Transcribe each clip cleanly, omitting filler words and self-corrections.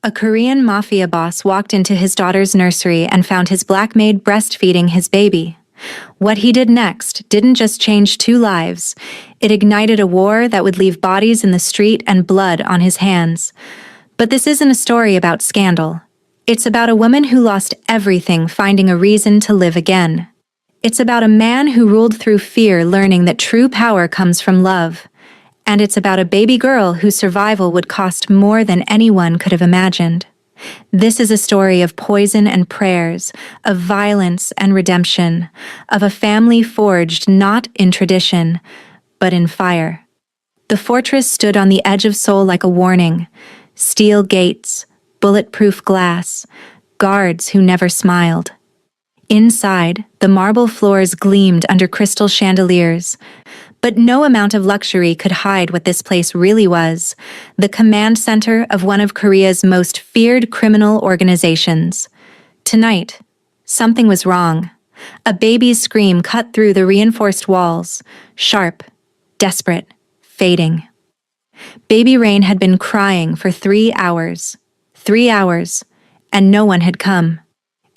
A Korean Mafia boss walked into his daughter's nursery and found his black maid breastfeeding his baby. What he did next didn't just change two lives, it ignited a war that would leave bodies in the street and blood on his hands. But this isn't a story about scandal. It's about a woman who lost everything finding a reason to live again. It's about a man who ruled through fear learning that true power comes from love. And it's about a baby girl whose survival would cost more than anyone could have imagined. This is a story of poison and prayers, of violence and redemption, of a family forged not in tradition, but in fire. The fortress stood on the edge of Seoul like a warning. Steel gates, bulletproof glass, guards who never smiled. Inside, the marble floors gleamed under crystal chandeliers. But no amount of luxury could hide what this place really was, the command center of one of Korea's most feared criminal organizations. Tonight, something was wrong. A baby's scream cut through the reinforced walls, sharp, desperate, fading. Baby Rain had been crying for 3 hours. 3 hours, and no one had come.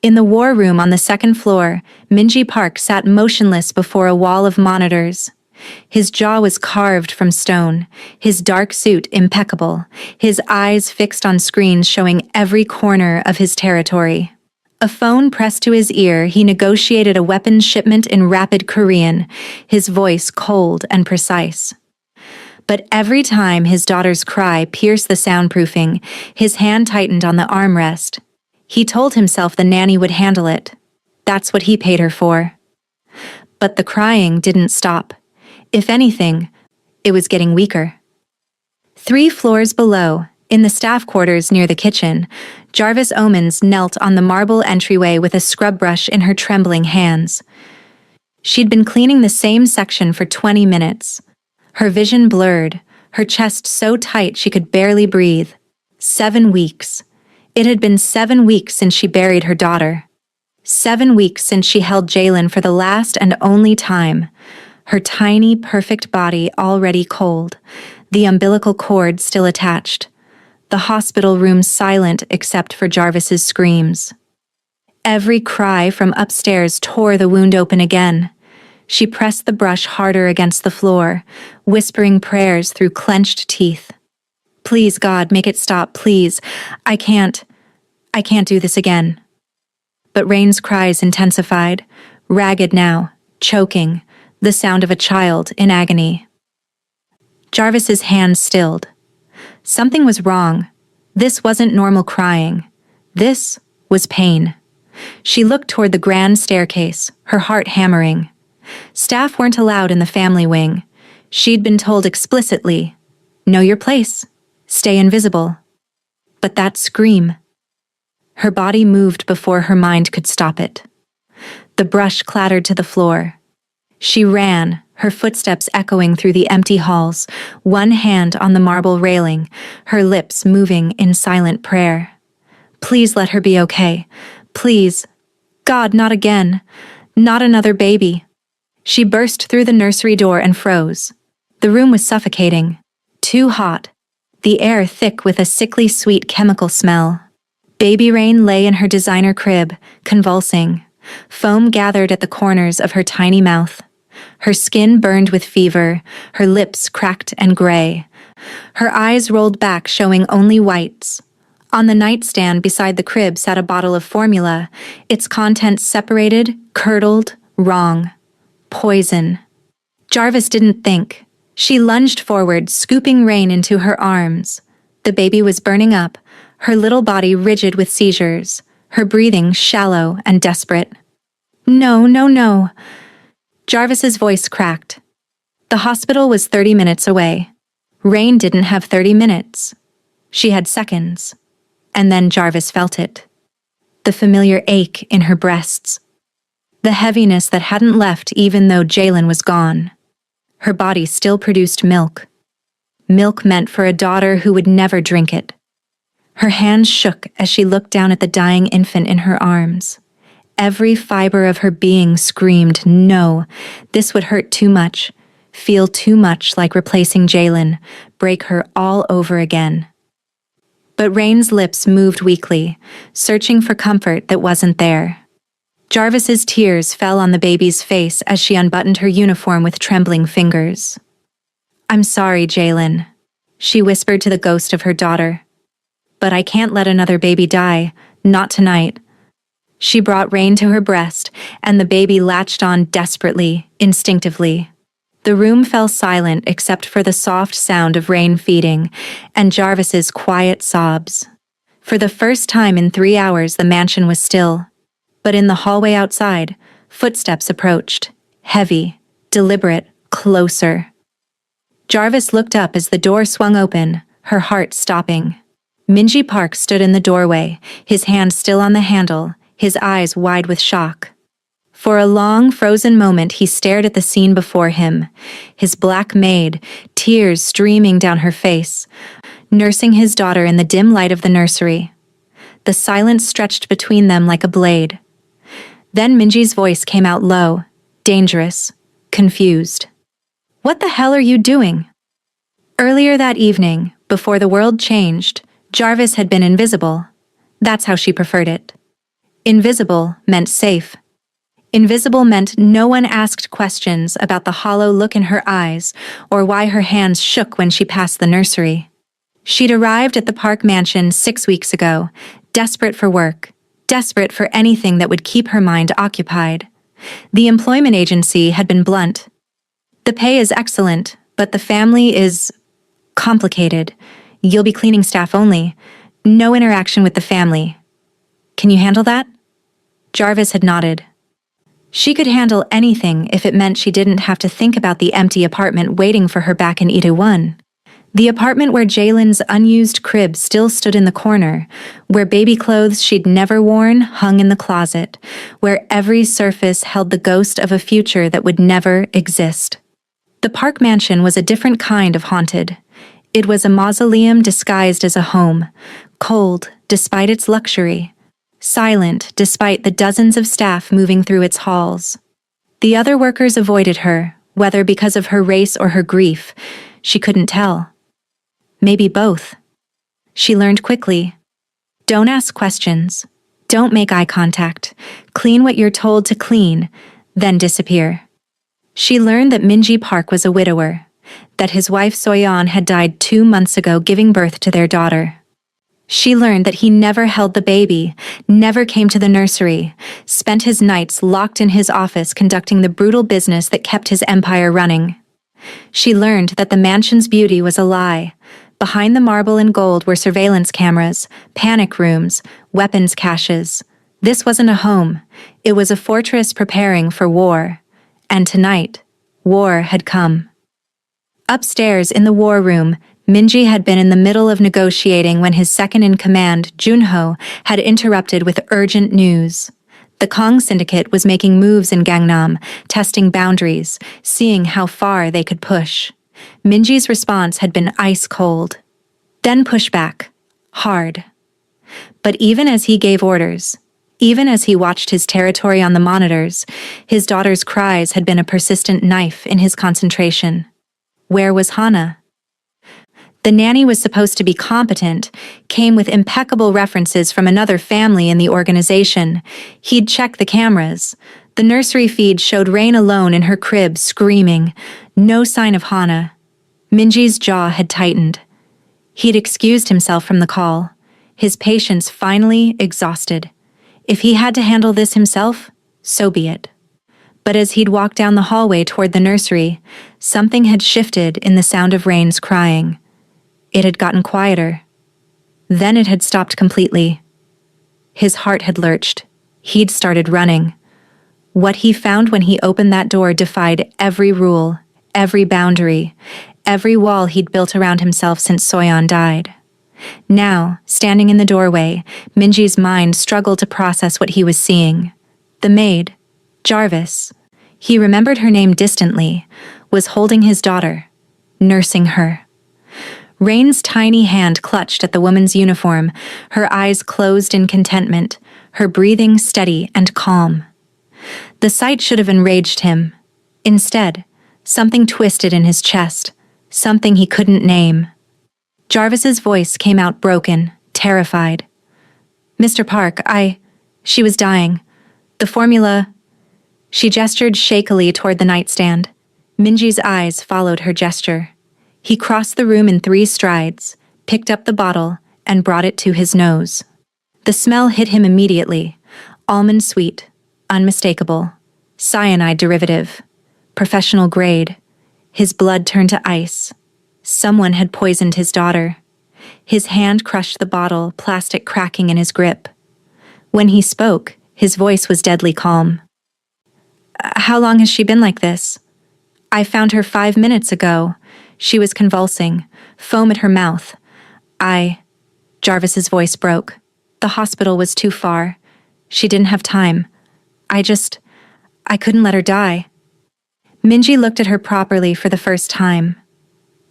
In the war room on the second floor, Minji Park sat motionless before a wall of monitors. His jaw was carved from stone, his dark suit impeccable, his eyes fixed on screens showing every corner of his territory. A phone pressed to his ear, he negotiated a weapons shipment in rapid Korean, his voice cold and precise. But every time his daughter's cry pierced the soundproofing, his hand tightened on the armrest. He told himself the nanny would handle it. That's what he paid her for. But the crying didn't stop. If anything, it was getting weaker. 3 floors below, in the staff quarters near the kitchen, Jarvis Omens knelt on the marble entryway with a scrub brush in her trembling hands. She'd been cleaning the same section for 20 minutes. Her vision blurred, her chest so tight she could barely breathe. 7 weeks. It had been 7 weeks since she buried her daughter. 7 weeks since she held Jalen for the last and only time. Her tiny, perfect body already cold, the umbilical cord still attached, the hospital room silent except for Jarvis's screams. Every cry from upstairs tore the wound open again. She pressed the brush harder against the floor, whispering prayers through clenched teeth. Please, God, make it stop, please. I can't do this again. But Rain's cries intensified, ragged now, choking, the sound of a child in agony. Jarvis's hands stilled. Something was wrong. This wasn't normal crying. This was pain. She looked toward the grand staircase, her heart hammering. Staff weren't allowed in the family wing. She'd been told explicitly, know your place, stay invisible. But that scream. Her body moved before her mind could stop it. The brush clattered to the floor. She ran, her footsteps echoing through the empty halls, one hand on the marble railing, her lips moving in silent prayer. Please let her be okay. Please. God, not again. Not another baby. She burst through the nursery door and froze. The room was suffocating. Too hot. The air thick with a sickly sweet chemical smell. Baby Rain lay in her designer crib, convulsing. Foam gathered at the corners of her tiny mouth. Her skin burned with fever, her lips cracked and gray. Her eyes rolled back, showing only whites. On the nightstand beside the crib sat a bottle of formula, its contents separated, curdled, wrong. Poison. Jarvis didn't think. She lunged forward, scooping Rain into her arms. The baby was burning up, her little body rigid with seizures, her breathing shallow and desperate. No, no, no. Jarvis's voice cracked. The hospital was 30 minutes away. Rain didn't have 30 minutes. She had seconds. And then Jarvis felt it. The familiar ache in her breasts. The heaviness that hadn't left even though Jalen was gone. Her body still produced milk. Milk meant for a daughter who would never drink it. Her hands shook as she looked down at the dying infant in her arms. Every fiber of her being screamed, no, this would hurt too much, feel too much like replacing Jalen, break her all over again. But Rain's lips moved weakly, searching for comfort that wasn't there. Jarvis's tears fell on the baby's face as she unbuttoned her uniform with trembling fingers. "I'm sorry, Jalen," she whispered to the ghost of her daughter. "But I can't let another baby die, not tonight." She brought Rain to her breast, and the baby latched on desperately, instinctively. The room fell silent except for the soft sound of Rain feeding, and Jarvis's quiet sobs. For the first time in 3 hours the mansion was still. But in the hallway outside, footsteps approached. Heavy, deliberate, closer. Jarvis looked up as the door swung open, her heart stopping. Minji Park stood in the doorway, his hand still on the handle, his eyes wide with shock. For a long, frozen moment he stared at the scene before him, his black maid, tears streaming down her face, nursing his daughter in the dim light of the nursery. The silence stretched between them like a blade. Then Minji's voice came out low, dangerous, confused. "What the hell are you doing?" Earlier that evening, before the world changed, Jarvis had been invisible. That's how she preferred it. Invisible meant safe. Invisible meant no one asked questions about the hollow look in her eyes or why her hands shook when she passed the nursery. She'd arrived at the Park mansion 6 weeks ago, desperate for work, desperate for anything that would keep her mind occupied. The employment agency had been blunt. "The pay is excellent, but the family is complicated. You'll be cleaning staff only. No interaction with the family. Can you handle that?" Jarvis had nodded. She could handle anything if it meant she didn't have to think about the empty apartment waiting for her back in Itaewon. The apartment where Jalen's unused crib still stood in the corner, where baby clothes she'd never worn hung in the closet, where every surface held the ghost of a future that would never exist. The Park mansion was a different kind of haunted. It was a mausoleum disguised as a home, cold despite its luxury, silent despite the dozens of staff moving through its halls. The other workers avoided her, whether because of her race or her grief, she couldn't tell. Maybe both. She learned quickly. Don't ask questions. Don't make eye contact. Clean what you're told to clean, then disappear. She learned that Minji Park was a widower, that his wife Soyeon had died 2 months ago giving birth to their daughter. She learned that he never held the baby, never came to the nursery, spent his nights locked in his office conducting the brutal business that kept his empire running. She learned that the mansion's beauty was a lie. Behind the marble and gold were surveillance cameras, panic rooms, weapons caches. This wasn't a home. It was a fortress preparing for war. And tonight, war had come. Upstairs in the war room, Minji had been in the middle of negotiating when his second-in-command, Junho, had interrupted with urgent news. The Kong Syndicate was making moves in Gangnam, testing boundaries, seeing how far they could push. Minji's response had been ice cold. Then pushback. Hard. But even as he gave orders, even as he watched his territory on the monitors, his daughter's cries had been a persistent knife in his concentration. Where was Hana? The nanny was supposed to be competent, came with impeccable references from another family in the organization. He'd checked the cameras. The nursery feed showed Rain alone in her crib, screaming. No sign of Hana. Minji's jaw had tightened. He'd excused himself from the call, his patience finally exhausted. If he had to handle this himself, so be it. But as he'd walked down the hallway toward the nursery, something had shifted in the sound of Rain's crying. It had gotten quieter. Then it had stopped completely. His heart had lurched. He'd started running. What he found when he opened that door defied every rule, every boundary, every wall he'd built around himself since Soyeon died. Now, standing in the doorway, Minji's mind struggled to process what he was seeing. The maid, Jarvis, he remembered her name distantly, was holding his daughter, nursing her. Rain's tiny hand clutched at the woman's uniform, her eyes closed in contentment, her breathing steady and calm. The sight should have enraged him. Instead, something twisted in his chest, something he couldn't name. Jarvis's voice came out broken, terrified. "Mr. Park, She was dying. The formula—" She gestured shakily toward the nightstand. Minji's eyes followed her gesture. He crossed the room in 3 strides, picked up the bottle, and brought it to his nose. The smell hit him immediately. Almond sweet, unmistakable, cyanide derivative, professional grade. His blood turned to ice. Someone had poisoned his daughter. His hand crushed the bottle, plastic cracking in his grip. When he spoke, his voice was deadly calm. "How long has she been like this?" "I found her 5 minutes ago. She was convulsing, foam at her mouth. Jarvis's voice broke. "The hospital was too far. She didn't have time. I couldn't let her die." Minji looked at her properly for the first time.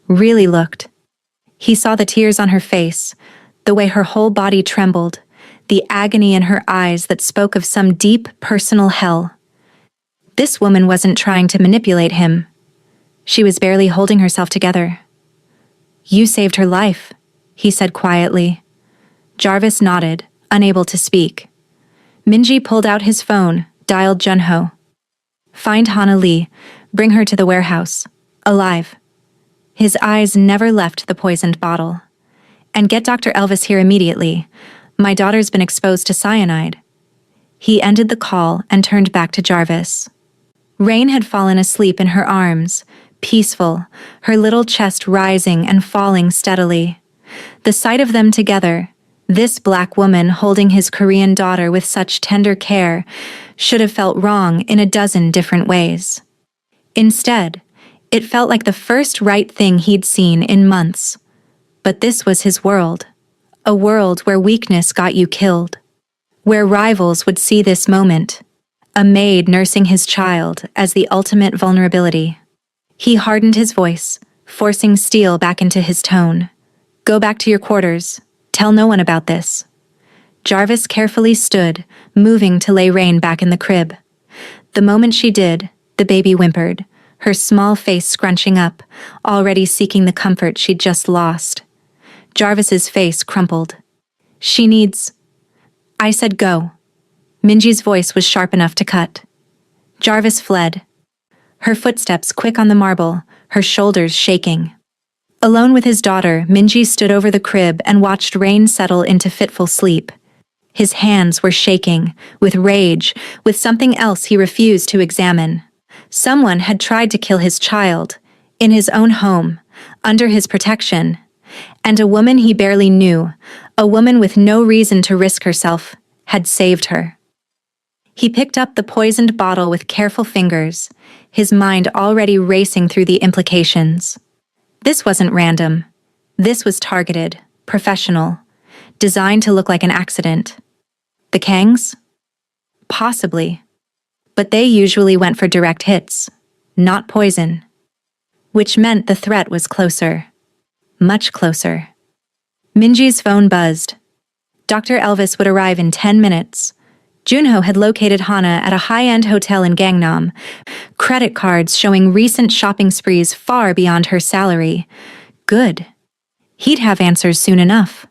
Really looked. He saw the tears on her face, the way her whole body trembled, the agony in her eyes that spoke of some deep, personal hell. This woman wasn't trying to manipulate him. She was barely holding herself together. "You saved her life," he said quietly. Jarvis nodded, unable to speak. Minji pulled out his phone, dialed Junho. "Find Hana Lee. Bring her to the warehouse. Alive." His eyes never left the poisoned bottle. "And get Dr. Elvis here immediately. My daughter's been exposed to cyanide." He ended the call and turned back to Jarvis. Rain had fallen asleep in her arms, peaceful, her little chest rising and falling steadily. The sight of them together, this black woman holding his Korean daughter with such tender care, should have felt wrong in a dozen different ways. Instead, it felt like the first right thing he'd seen in months. But this was his world. A world where weakness got you killed. Where rivals would see this moment. A maid nursing his child as the ultimate vulnerability. He hardened his voice, forcing steel back into his tone. "Go back to your quarters. Tell no one about this." Jarvis carefully stood, moving to lay Rain back in the crib. The moment she did, the baby whimpered, her small face scrunching up, already seeking the comfort she'd just lost. Jarvis's face crumpled. "She needs—" "I said go." Minji's voice was sharp enough to cut. Jarvis fled. Her footsteps quick on the marble, her shoulders shaking. Alone with his daughter, Minji stood over the crib and watched Rain settle into fitful sleep. His hands were shaking, with rage, with something else he refused to examine. Someone had tried to kill his child, in his own home, under his protection. And a woman he barely knew, a woman with no reason to risk herself, had saved her. He picked up the poisoned bottle with careful fingers, his mind already racing through the implications. This wasn't random. This was targeted, professional, designed to look like an accident. The Kangs? Possibly. But they usually went for direct hits, not poison. Which meant the threat was closer. Much closer. Minji's phone buzzed. Dr. Elvis would arrive in 10 minutes. Junho had located Hana at a high-end hotel in Gangnam, credit cards showing recent shopping sprees far beyond her salary. Good. He'd have answers soon enough.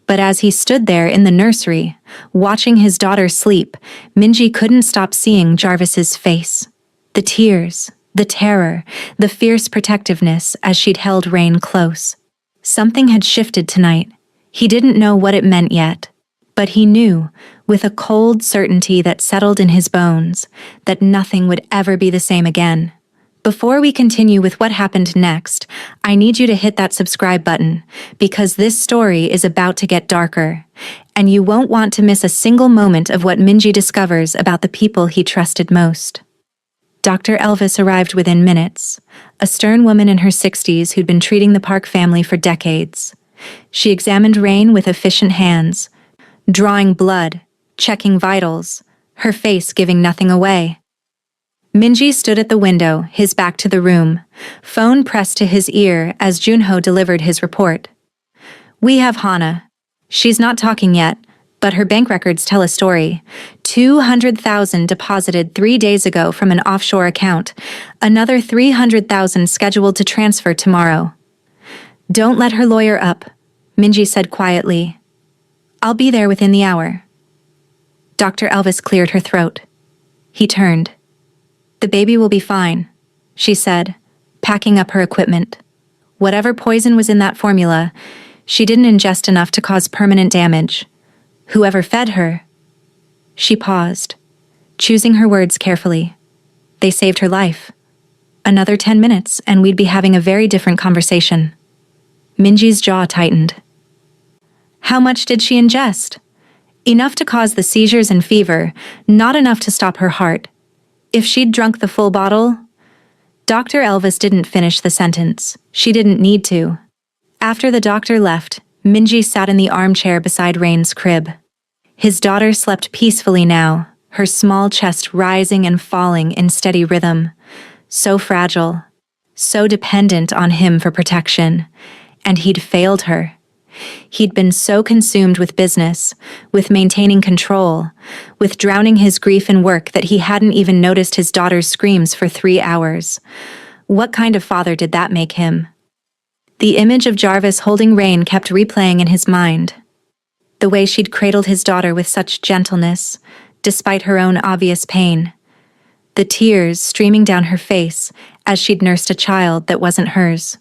But as he stood there in the nursery, watching his daughter sleep, Minji couldn't stop seeing Jarvis's face. The tears, the terror, the fierce protectiveness as she'd held Rain close. Something had shifted tonight. He didn't know what it meant yet. But he knew, with a cold certainty that settled in his bones, that nothing would ever be the same again. Before we continue with what happened next, I need you to hit that subscribe button, because this story is about to get darker, and you won't want to miss a single moment of what Minji discovers about the people he trusted most. Dr. Elvis arrived within minutes, a stern woman in her 60s who'd been treating the Park family for decades. She examined Rain with efficient hands, drawing blood, checking vitals, her face giving nothing away. Minji stood at the window, his back to the room, phone pressed to his ear as Junho delivered his report. "We have Hana. She's not talking yet, but her bank records tell a story. 200,000 deposited 3 days ago from an offshore account, another 300,000 scheduled to transfer tomorrow." "Don't let her lawyer up," Minji said quietly, I'll be there within the hour. Dr. Elvis cleared her throat. He turned. The baby will be fine, she said, packing up her equipment. Whatever poison was in that formula, she didn't ingest enough to cause permanent damage. Whoever fed her... She paused, choosing her words carefully. They saved her life. Another 10 minutes and we'd be having a very different conversation. Minji's jaw tightened. How much did she ingest? Enough to cause the seizures and fever, not enough to stop her heart. If she'd drunk the full bottle... Dr. Elvis didn't finish the sentence. She didn't need to. After the doctor left, Minji sat in the armchair beside Rain's crib. His daughter slept peacefully now, her small chest rising and falling in steady rhythm. So fragile, so dependent on him for protection. And he'd failed her. He'd been so consumed with business, with maintaining control, with drowning his grief in work that he hadn't even noticed his daughter's screams for 3 hours. What kind of father did that make him? The image of Jarvis holding Rain kept replaying in his mind. The way she'd cradled his daughter with such gentleness, despite her own obvious pain. The tears streaming down her face as she'd nursed a child that wasn't hers.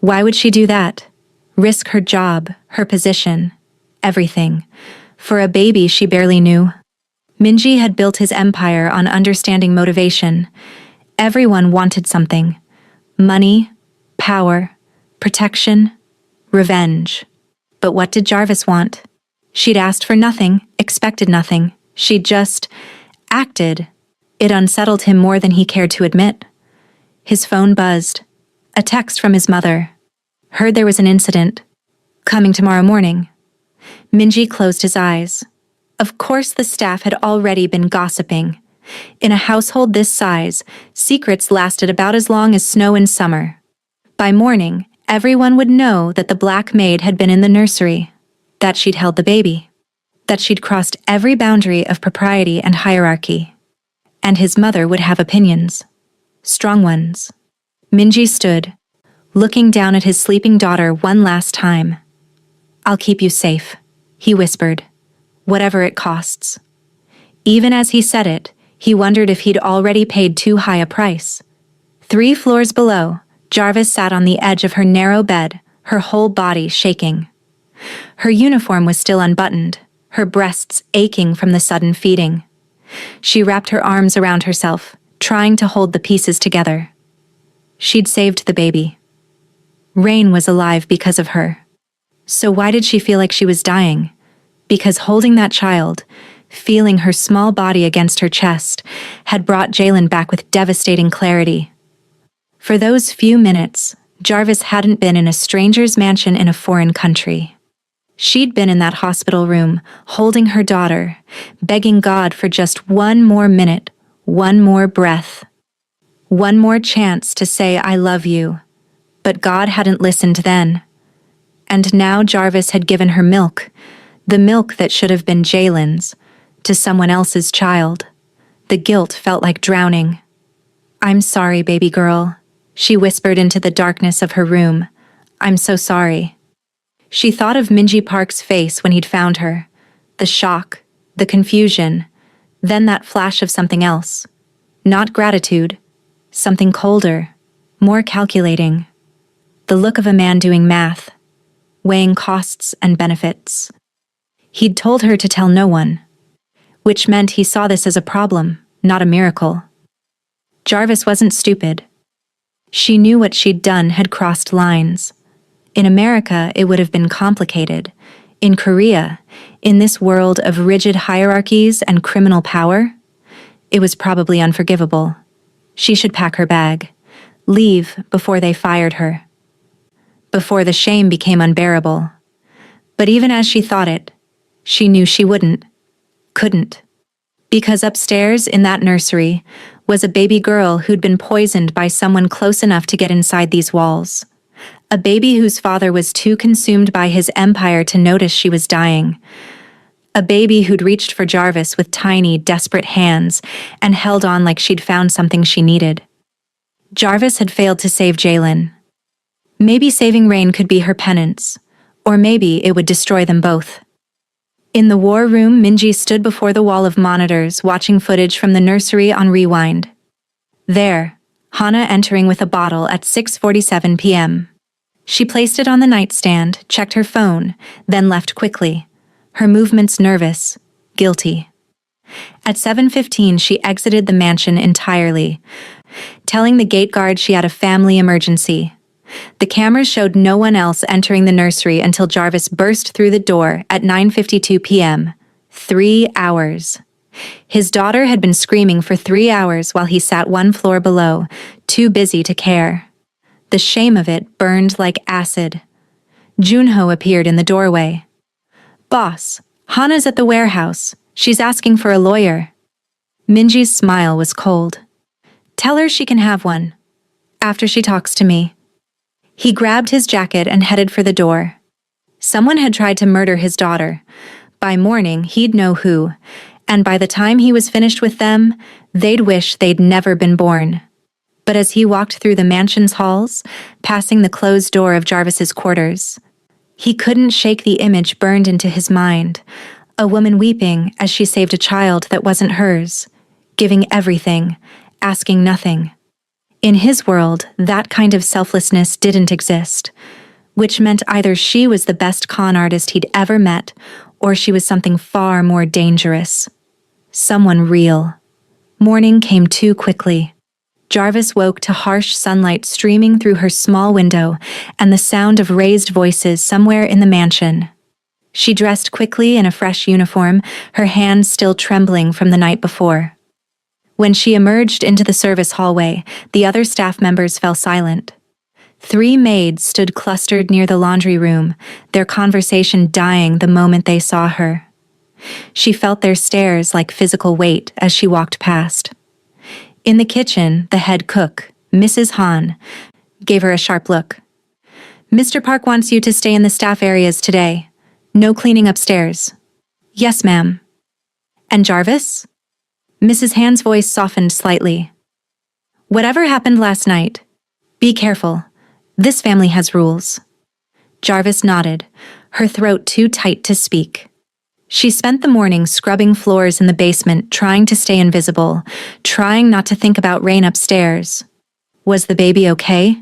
Why would she do that? Risk her job, her position, everything, for a baby she barely knew? Minji had built his empire on understanding motivation. Everyone wanted something. Money, power, protection, revenge. But what did Jarvis want? She'd asked for nothing, expected nothing. She'd just acted. It unsettled him more than he cared to admit. His phone buzzed. A text from his mother. Heard there was an incident. Coming tomorrow morning. Minji closed his eyes. Of course the staff had already been gossiping. In a household this size, secrets lasted about as long as snow in summer. By morning, everyone would know that the black maid had been in the nursery, that she'd held the baby, that she'd crossed every boundary of propriety and hierarchy. And his mother would have opinions. Strong ones. Minji stood, looking down at his sleeping daughter one last time. I'll keep you safe, he whispered, whatever it costs. Even as he said it, he wondered if he'd already paid too high a price. 3 floors below, Jarvis sat on the edge of her narrow bed, her whole body shaking. Her uniform was still unbuttoned, her breasts aching from the sudden feeding. She wrapped her arms around herself, trying to hold the pieces together. She'd saved the baby. Rain was alive because of her. So why did she feel like she was dying? Because holding that child, feeling her small body against her chest, had brought Jalen back with devastating clarity. For those few minutes, Jarvis hadn't been in a stranger's mansion in a foreign country. She'd been in that hospital room, holding her daughter, begging God for just one more minute, one more breath, one more chance to say I love you. But God hadn't listened then. And now Jarvis had given her milk, the milk that should have been Jalen's, to someone else's child. The guilt felt like drowning. I'm sorry, baby girl, she whispered into the darkness of her room. I'm so sorry. She thought of Minji Park's face when he'd found her. The shock, the confusion, then that flash of something else. Not gratitude, something colder, more calculating. The look of a man doing math, weighing costs and benefits. He'd told her to tell no one, which meant he saw this as a problem, not a miracle. Jarvis wasn't stupid. She knew what she'd done had crossed lines. In America, it would have been complicated. In Korea, in this world of rigid hierarchies and criminal power, it was probably unforgivable. She should pack her bag, leave before they fired her. Before the shame became unbearable. But even as she thought it, she knew she couldn't. Because upstairs in that nursery was a baby girl who'd been poisoned by someone close enough to get inside these walls. A baby whose father was too consumed by his empire to notice she was dying. A baby who'd reached for Jarvis with tiny, desperate hands and held on like she'd found something she needed. Jarvis had failed to save Jalen. Maybe saving Rain could be her penance, Or maybe it would destroy them both. In the war room, Minji stood before the wall of monitors, watching footage from the nursery on rewind. There, Hana entering with a bottle at 6:47 p.m. She placed it on the nightstand, checked her phone, then left quickly, her movements nervous, guilty. At 7:15, she exited the mansion entirely, telling the gate guard she had a family emergency. The cameras showed no one else entering the nursery until Jarvis burst through the door at 9:52 p.m. 3 hours. His daughter had been screaming for 3 hours while he sat one floor below, too busy to care. The shame of it burned like acid. Junho appeared in the doorway. "Boss, Hana's at the warehouse. She's asking for a lawyer." Minji's smile was cold. "Tell her she can have one. After she talks to me." He grabbed his jacket and headed for the door. Someone had tried to murder his daughter. By morning, he'd know who, and by the time he was finished with them, they'd wish they'd never been born. But as he walked through the mansion's halls, passing the closed door of Jarvis's quarters, he couldn't shake the image burned into his mind. A woman weeping as she saved a child that wasn't hers, giving everything, asking nothing. In his world, that kind of selflessness didn't exist, which meant either she was the best con artist he'd ever met, or she was something far more dangerous. Someone real. Morning came too quickly. Jarvis woke to harsh sunlight streaming through her small window and the sound of raised voices somewhere in the mansion. She dressed quickly in a fresh uniform, her hands still trembling from the night before. When she emerged into the service hallway, the other staff members fell silent. 3 maids stood clustered near the laundry room, their conversation dying the moment they saw her. She felt their stares like physical weight as she walked past. In the kitchen, the head cook, Mrs. Han, gave her a sharp look. "Mr. Park wants you to stay in the staff areas today. No cleaning upstairs." "Yes, ma'am." "And Jarvis?" Mrs. Han's voice softened slightly. "Whatever happened last night, be careful. This family has rules." Jarvis nodded, her throat too tight to speak. She spent the morning scrubbing floors in the basement, trying to stay invisible, trying not to think about Rain upstairs. Was the baby okay?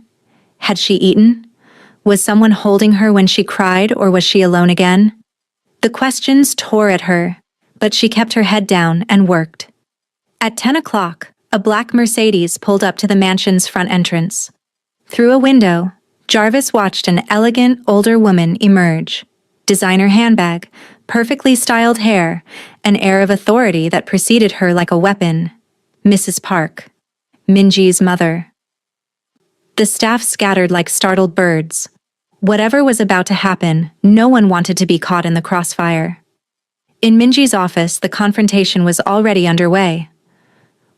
Had she eaten? Was someone holding her when she cried, or was she alone again? The questions tore at her, but she kept her head down and worked. At 10 o'clock, a black Mercedes pulled up to the mansion's front entrance. Through a window, Jarvis watched an elegant, older woman emerge. Designer handbag, perfectly styled hair, an air of authority that preceded her like a weapon. Mrs. Park, Minji's mother. The staff scattered like startled birds. Whatever was about to happen, no one wanted to be caught in the crossfire. In Minji's office, the confrontation was already underway.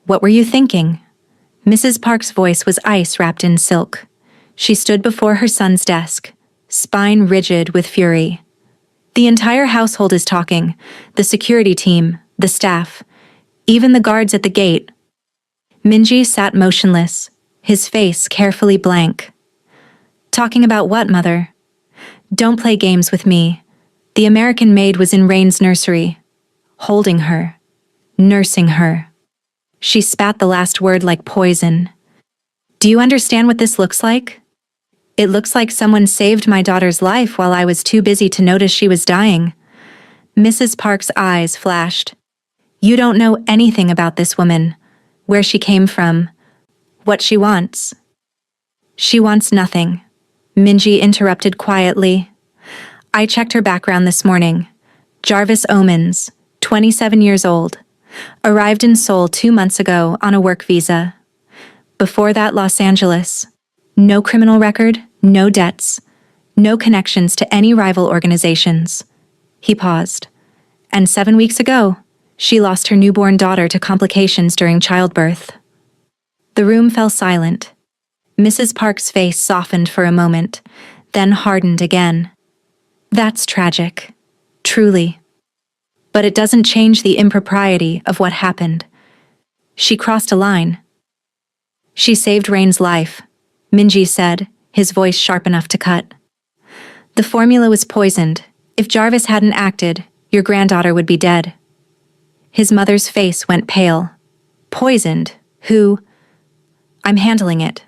"What were you thinking?" Mrs. Park's voice was ice wrapped in silk. She stood before her son's desk, spine rigid with fury. "The entire household is talking, the security team, the staff, even the guards at the gate." Minji sat motionless, his face carefully blank. "Talking about what, Mother?" "Don't play games with me. The American maid was in Rain's nursery, holding her, nursing her." She spat the last word like poison. "Do you understand what this looks like? It looks like someone saved my daughter's life while I was too busy to notice she was dying." Mrs. Park's eyes flashed. "You don't know anything about this woman, where she came from, what she wants." "She wants nothing," Minji interrupted quietly. "I checked her background this morning. Jarvis Omens, 27 years old. Arrived in Seoul 2 months ago on a work visa. Before that, Los Angeles. No criminal record, no debts, no connections to any rival organizations." He paused. "And 7 weeks ago, she lost her newborn daughter to complications during childbirth." The room fell silent. Mrs. Park's face softened for a moment, then hardened again. "That's tragic. Truly. But it doesn't change the impropriety of what happened. She crossed a line." "She saved Rain's life," Minji said, his voice sharp enough to cut. The formula was poisoned. If Jarvis hadn't acted, your granddaughter would be dead. His mother's face went pale. Poisoned? Who? I'm handling it.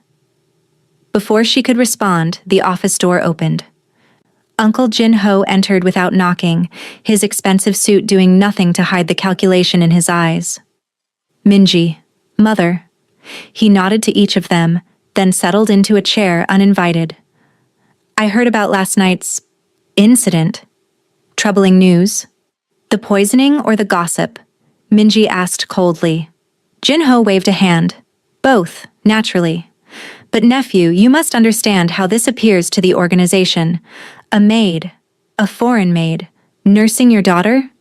Before she could respond, the office door opened. Uncle Jin-ho entered without knocking, his expensive suit doing nothing to hide the calculation in his eyes. Minji, mother. He nodded to each of them, then settled into a chair uninvited. I heard about last night's incident. Troubling news? The poisoning or the gossip? Minji asked coldly. Jin-ho waved a hand. Both, naturally. But nephew, you must understand how this appears to the organization. A maid, a foreign maid, nursing your daughter?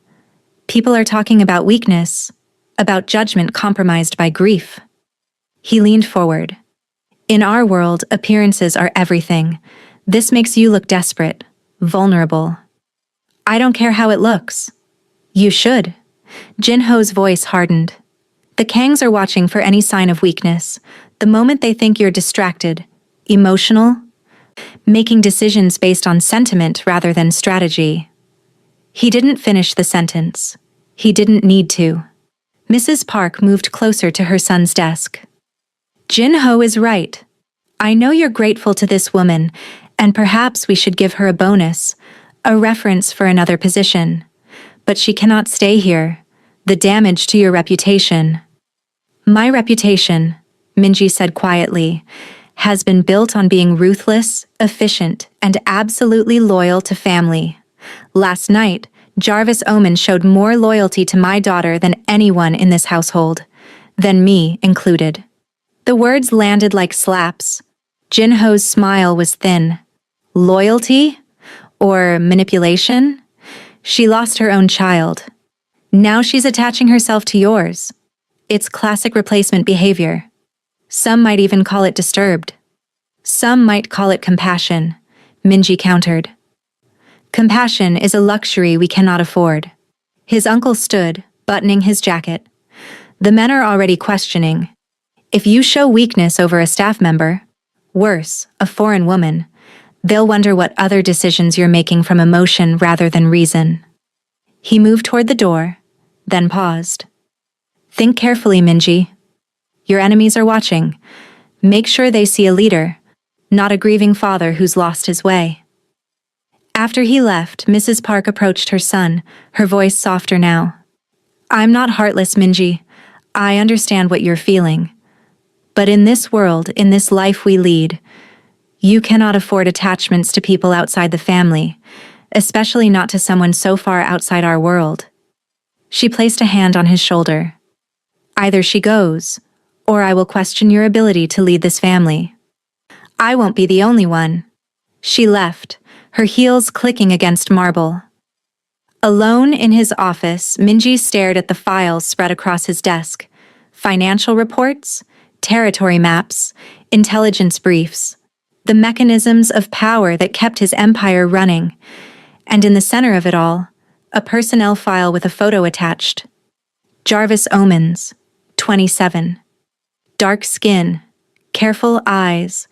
People are talking about weakness, about judgment compromised by grief. He leaned forward. In our world, appearances are everything. This makes you look desperate, vulnerable. I don't care how it looks. You should. Jin-ho's voice hardened. The Kangs are watching for any sign of weakness. The moment they think you're distracted, emotional, making decisions based on sentiment rather than strategy. He didn't finish the sentence. He didn't need to. Mrs. Park moved closer to her son's desk. Jin-ho is right. I know you're grateful to this woman, and perhaps we should give her a bonus, a reference for another position. But she cannot stay here. The damage to your reputation. My reputation, Minji said quietly, has been built on being ruthless, efficient, and absolutely loyal to family. Last night, Jarvis Oman showed more loyalty to my daughter than anyone in this household, than me included. The words landed like slaps. Jin-ho's smile was thin. Loyalty? Or manipulation? She lost her own child. Now she's attaching herself to yours. It's classic replacement behavior. Some might even call it disturbed. Some might call it compassion, Minji countered. Compassion is a luxury we cannot afford. His uncle stood, buttoning his jacket. The men are already questioning. If you show weakness over a staff member, worse, a foreign woman, they'll wonder what other decisions you're making from emotion rather than reason. He moved toward the door, then paused. Think carefully, Minji. Your enemies are watching. Make sure they see a leader, not a grieving father who's lost his way. After he left, Mrs. Park approached her son, her voice softer now. I'm not heartless, Minji. I understand what you're feeling. But in this world, in this life we lead, you cannot afford attachments to people outside the family, especially not to someone so far outside our world. She placed a hand on his shoulder. Either she goes, or I will question your ability to lead this family. I won't be the only one. She left, her heels clicking against marble. Alone in his office, Minji stared at the files spread across his desk. Financial reports, territory maps, intelligence briefs, the mechanisms of power that kept his empire running, and in the center of it all, a personnel file with a photo attached. Jarvis Omens, 27. Dark skin, careful eyes,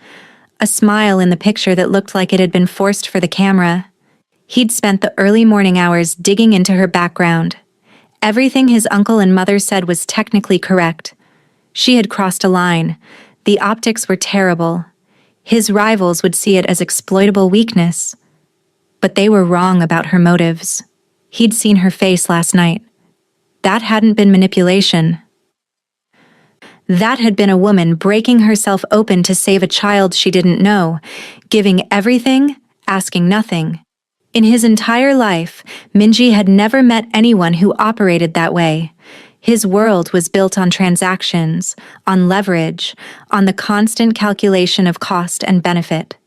a smile in the picture that looked like it had been forced for the camera. He'd spent the early morning hours digging into her background. Everything his uncle and mother said was technically correct. She had crossed a line. The optics were terrible. His rivals would see it as exploitable weakness. But they were wrong about her motives. He'd seen her face last night. That hadn't been manipulation. That had been a woman breaking herself open to save a child she didn't know, giving everything, asking nothing. In his entire life, Minji had never met anyone who operated that way. His world was built on transactions, on leverage, on the constant calculation of cost and benefit.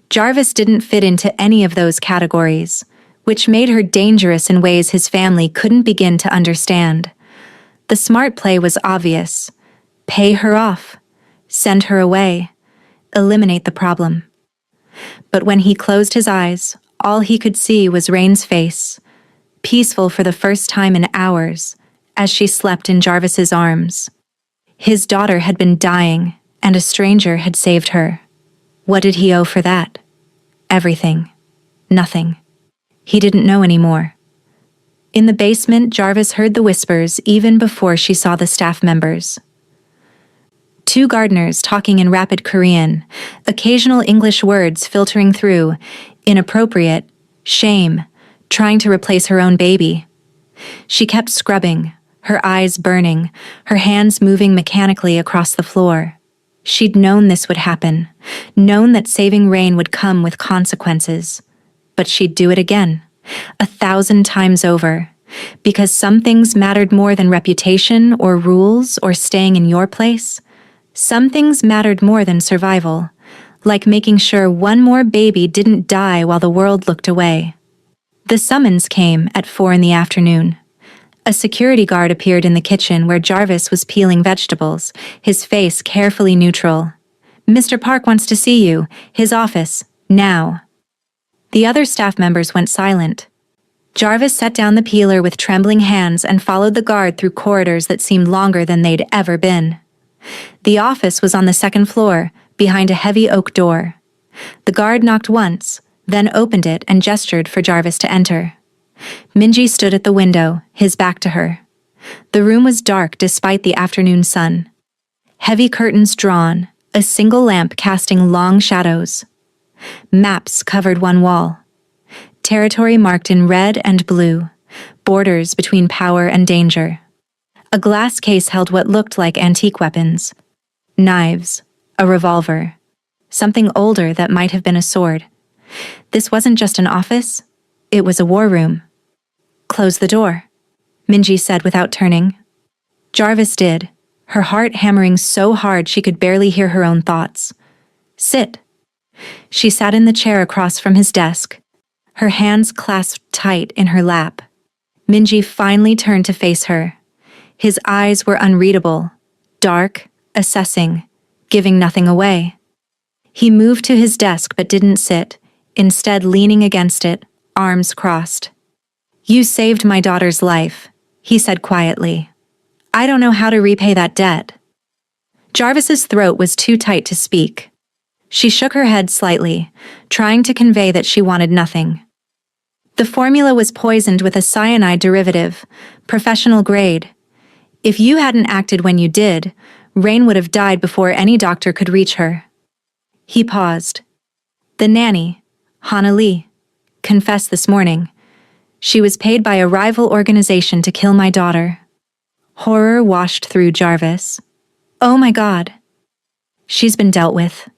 Jarvis didn't fit into any of those categories, which made her dangerous in ways his family couldn't begin to understand. The smart play was obvious. Pay her off, send her away, eliminate the problem. But when he closed his eyes, all he could see was Rain's face, peaceful for the first time in hours, as she slept in Jarvis's arms. His daughter had been dying, and a stranger had saved her. What did he owe for that? Everything. Nothing. He didn't know anymore. In the basement, Jarvis heard the whispers even before she saw the staff members. Two gardeners talking in rapid Korean, occasional English words filtering through, inappropriate, shame, trying to replace her own baby. She kept scrubbing, her eyes burning, her hands moving mechanically across the floor. She'd known this would happen, known that saving Rain would come with consequences. But she'd do it again, 1,000 times over, because some things mattered more than reputation or rules or staying in your place. Some things mattered more than survival, like making sure one more baby didn't die while the world looked away. The summons came at 4 in the afternoon. A security guard appeared in the kitchen where Jarvis was peeling vegetables, his face carefully neutral. "Mr. Park wants to see you. His office. Now." The other staff members went silent. Jarvis set down the peeler with trembling hands and followed the guard through corridors that seemed longer than they'd ever been. The office was on the second floor, behind a heavy oak door. The guard knocked once, then opened it and gestured for Jarvis to enter. Minji stood at the window, his back to her. The room was dark despite the afternoon sun. Heavy curtains drawn, a single lamp casting long shadows. Maps covered one wall. Territory marked in red and blue, borders between power and danger. A glass case held what looked like antique weapons. Knives, a revolver, something older that might have been a sword. This wasn't just an office, it was a war room. "Close the door," Minji said without turning. Jarvis did, her heart hammering so hard she could barely hear her own thoughts. "Sit." She sat in the chair across from his desk, her hands clasped tight in her lap. Minji finally turned to face her. His eyes were unreadable, dark, assessing, giving nothing away. He moved to his desk but didn't sit, instead leaning against it, arms crossed. "You saved my daughter's life," he said quietly. "I don't know how to repay that debt." Jarvis's throat was too tight to speak. She shook her head slightly, trying to convey that she wanted nothing. The formula was poisoned with a cyanide derivative, professional grade. If you hadn't acted when you did, Rain would have died before any doctor could reach her. He paused. "The nanny, Hana Lee, confessed this morning. She was paid by a rival organization to kill my daughter." Horror washed through Jarvis. "Oh my God." "She's been dealt with."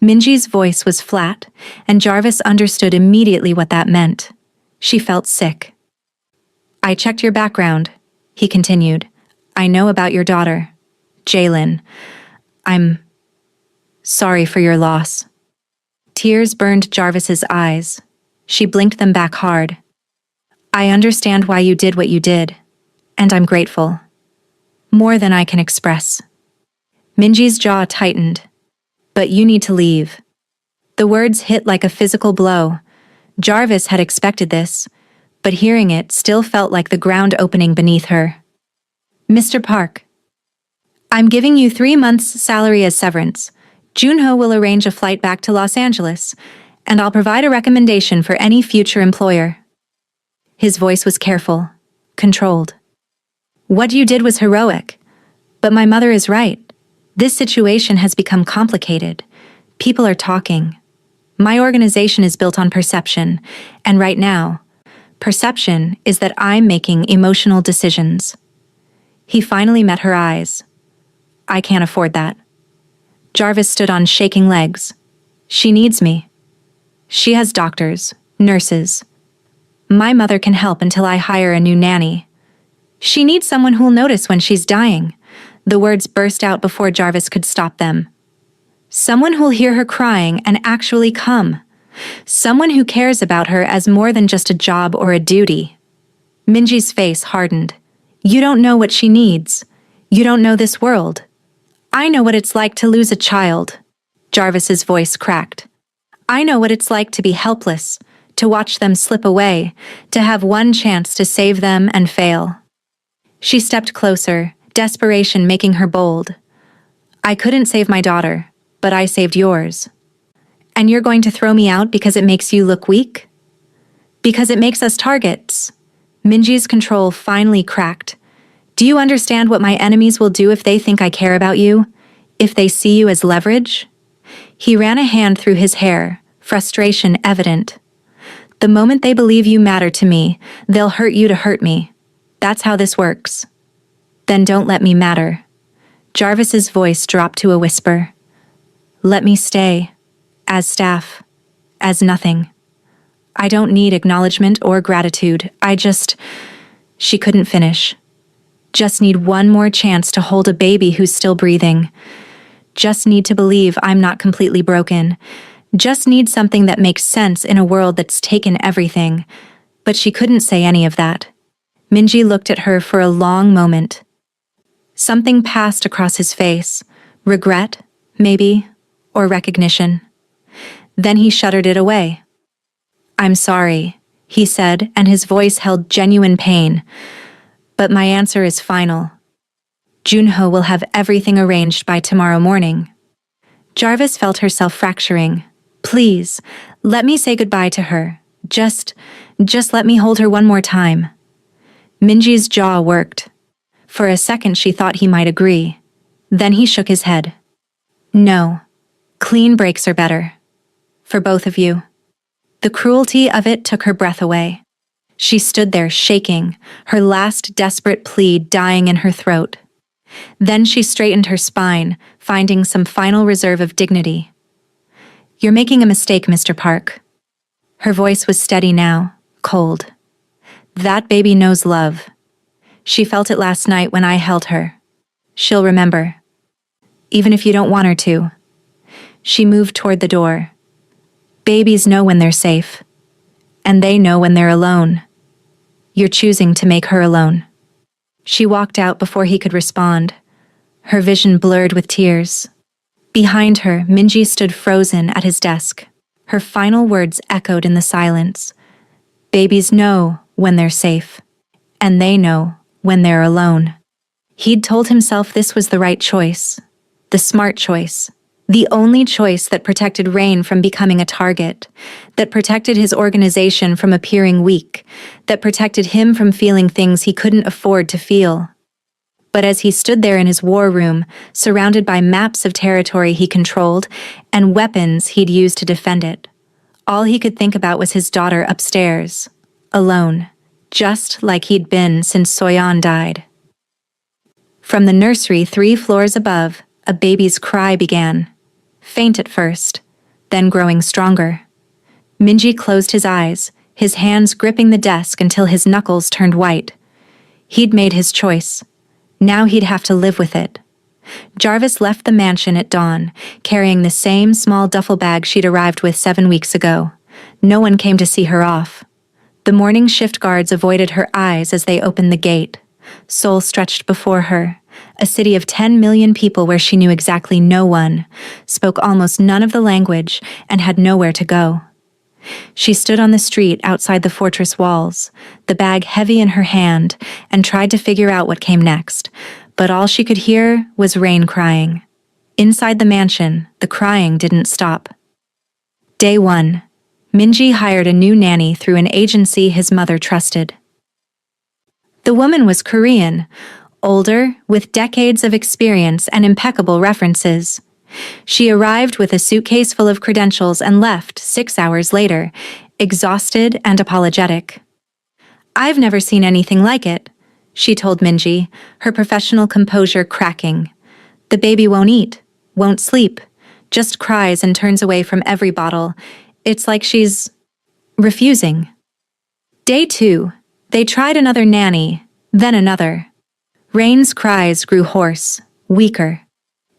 Minji's voice was flat, and Jarvis understood immediately what that meant. She felt sick. "I checked your background," he continued. "I know about your daughter, Jalen. I'm sorry for your loss." Tears burned Jarvis's eyes. She blinked them back hard. "I understand why you did what you did, and I'm grateful. More than I can express." Minji's jaw tightened. "But you need to leave." The words hit like a physical blow. Jarvis had expected this, but hearing it still felt like the ground opening beneath her. "Mr. Park, I'm giving you 3 months' salary as severance. Junho will arrange a flight back to Los Angeles, and I'll provide a recommendation for any future employer." His voice was careful, controlled. "What you did was heroic, but my mother is right. This situation has become complicated. People are talking. My organization is built on perception, and right now, perception is that I'm making emotional decisions." He finally met her eyes. "I can't afford that." Jarvis stood on shaking legs. "She needs me. She has doctors, nurses. My mother can help until I hire a new nanny. She needs someone who'll notice when she's dying." The words burst out before Jarvis could stop them. "Someone who'll hear her crying and actually come. Someone who cares about her as more than just a job or a duty." Minji's face hardened. "You don't know what she needs. You don't know this world." "I know what it's like to lose a child." Jarvis's voice cracked. "I know what it's like to be helpless, to watch them slip away, to have one chance to save them and fail." She stepped closer, desperation making her bold. "I couldn't save my daughter, but I saved yours. And you're going to throw me out because it makes you look weak?" Because it makes us targets. Minji's control finally cracked. Do you understand what my enemies will do if they think I care about you? If they see you as leverage? He ran a hand through his hair, frustration evident. The moment they believe you matter to me, they'll hurt you to hurt me. That's how this works. Then don't let me matter. Jarvis's voice dropped to a whisper. Let me stay. As staff. As nothing. I don't need acknowledgement or gratitude. She couldn't finish. Just need one more chance to hold a baby who's still breathing. Just need to believe I'm not completely broken. Just need something that makes sense in a world that's taken everything. But she couldn't say any of that. Minji looked at her for a long moment. Something passed across his face. Regret, maybe, or recognition. Then he shuddered it away. I'm sorry, he said, and his voice held genuine pain. But my answer is final. Junho will have everything arranged by tomorrow morning. Jarvis felt herself fracturing. Please, let me say goodbye to her. Just let me hold her one more time. Minji's jaw worked. For a second she thought he might agree. Then he shook his head. No. Clean breaks are better. For both of you. The cruelty of it took her breath away. She stood there shaking, her last desperate plea dying in her throat. Then she straightened her spine, finding some final reserve of dignity. You're making a mistake, Mr. Park. Her voice was steady now, cold. That baby knows love. She felt it last night when I held her. She'll remember. Even if you don't want her to. She moved toward the door. Babies know when they're safe. And they know when they're alone. You're choosing to make her alone. She walked out before he could respond. Her vision blurred with tears. Behind her, Minji stood frozen at his desk. Her final words echoed in the silence. Babies know when they're safe. And they know when they're alone. He'd told himself this was the right choice. The smart choice. The only choice that protected Rain from becoming a target, that protected his organization from appearing weak, that protected him from feeling things he couldn't afford to feel. But as he stood there in his war room, surrounded by maps of territory he controlled and weapons he'd used to defend it, all he could think about was his daughter upstairs, alone, just like he'd been since Soyeon died. From the nursery 3 floors above, a baby's cry began. Faint at first, then growing stronger. Minji closed his eyes, his hands gripping the desk until his knuckles turned white. He'd made his choice. Now he'd have to live with it. Jarvis left the mansion at dawn, carrying the same small duffel bag she'd arrived with 7 weeks ago. No one came to see her off. The morning shift guards avoided her eyes as they opened the gate. Seoul stretched before her. A city of 10 million people where she knew exactly no one, spoke almost none of the language, and had nowhere to go. She stood on the street outside the fortress walls, the bag heavy in her hand, and tried to figure out what came next, but all she could hear was Rain crying. Inside the mansion, the crying didn't stop. Day 1. Minji hired a new nanny through an agency his mother trusted. The woman was Korean, older, with decades of experience and impeccable references. She arrived with a suitcase full of credentials and left 6 hours later, exhausted and apologetic. I've never seen anything like it, she told Minji, her professional composure cracking. The baby won't eat, won't sleep, just cries and turns away from every bottle. It's like she's refusing. Day 2, they tried another nanny, then another. Rain's cries grew hoarse, weaker.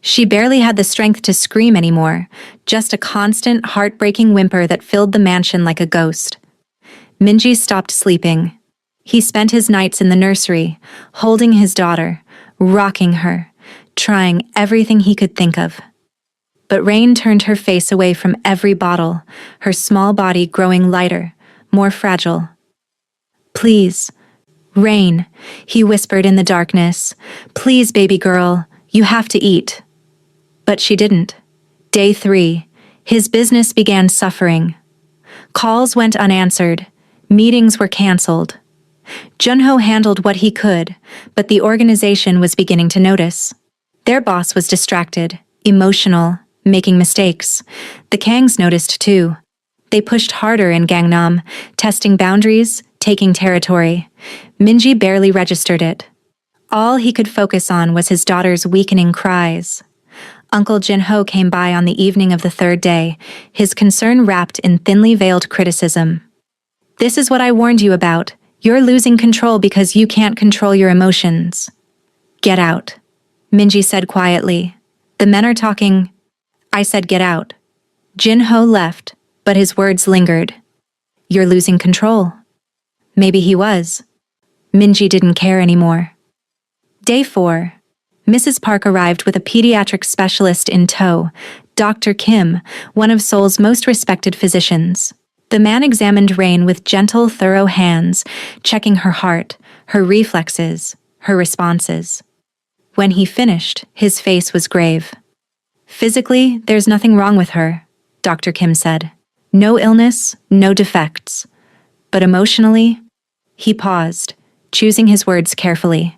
She barely had the strength to scream anymore, just a constant, heartbreaking whimper that filled the mansion like a ghost. Minji stopped sleeping. He spent his nights in the nursery, holding his daughter, rocking her, trying everything he could think of. But Rain turned her face away from every bottle, her small body growing lighter, more fragile. Please, Rain, he whispered in the darkness. Please, baby girl, you have to eat. But she didn't. Day 3, his business began suffering. Calls went unanswered. Meetings were cancelled. Junho handled what he could, but the organization was beginning to notice. Their boss was distracted, emotional, making mistakes. The Kangs noticed too. They pushed harder in Gangnam, testing boundaries, taking territory. Minji barely registered it. All he could focus on was his daughter's weakening cries. Uncle Jinho came by on the evening of the third day, his concern wrapped in thinly veiled criticism. "This is what I warned you about. You're losing control because you can't control your emotions." "Get out," Minji said quietly. "The men are talking." "I said get out." Jinho left, but his words lingered. "You're losing control." Maybe he was. Minji didn't care anymore. Day 4. Mrs. Park arrived with a pediatric specialist in tow, Dr. Kim, one of Seoul's most respected physicians. The man examined Rain with gentle, thorough hands, checking her heart, her reflexes, her responses. When he finished, his face was grave. "Physically, there's nothing wrong with her," Dr. Kim said. "No illness, no defects. But emotionally," he paused, choosing his words carefully.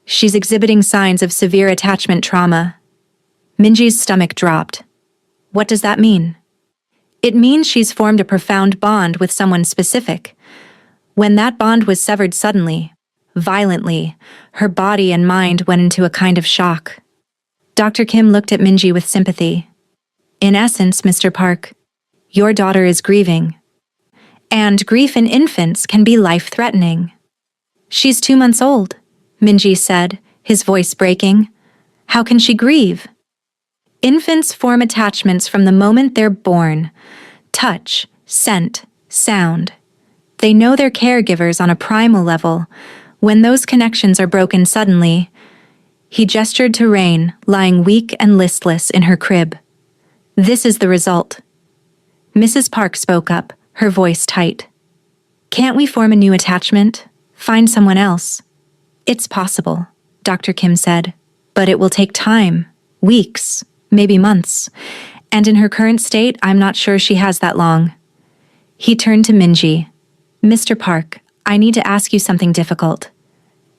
"She's exhibiting signs of severe attachment trauma." Minji's stomach dropped. What does that mean? It means she's formed a profound bond with someone specific. When that bond was severed suddenly, violently, her body and mind went into a kind of shock. Dr. Kim looked at Minji with sympathy. "In essence, Mr. Park, your daughter is grieving. And grief in infants can be life-threatening." "She's 2 months old," Minji said, his voice breaking. "How can she grieve?" "Infants form attachments from the moment they're born. Touch, scent, sound. They know their caregivers on a primal level. When those connections are broken suddenly..." He gestured to Rain, lying weak and listless in her crib. "This is the result." Mrs. Park spoke up, her voice tight. "Can't we form a new attachment? Find someone else?" "It's possible," Dr. Kim said, "but it will take time, weeks, maybe months. And in her current state, I'm not sure she has that long." He turned to Minji. "Mr. Park, I need to ask you something difficult.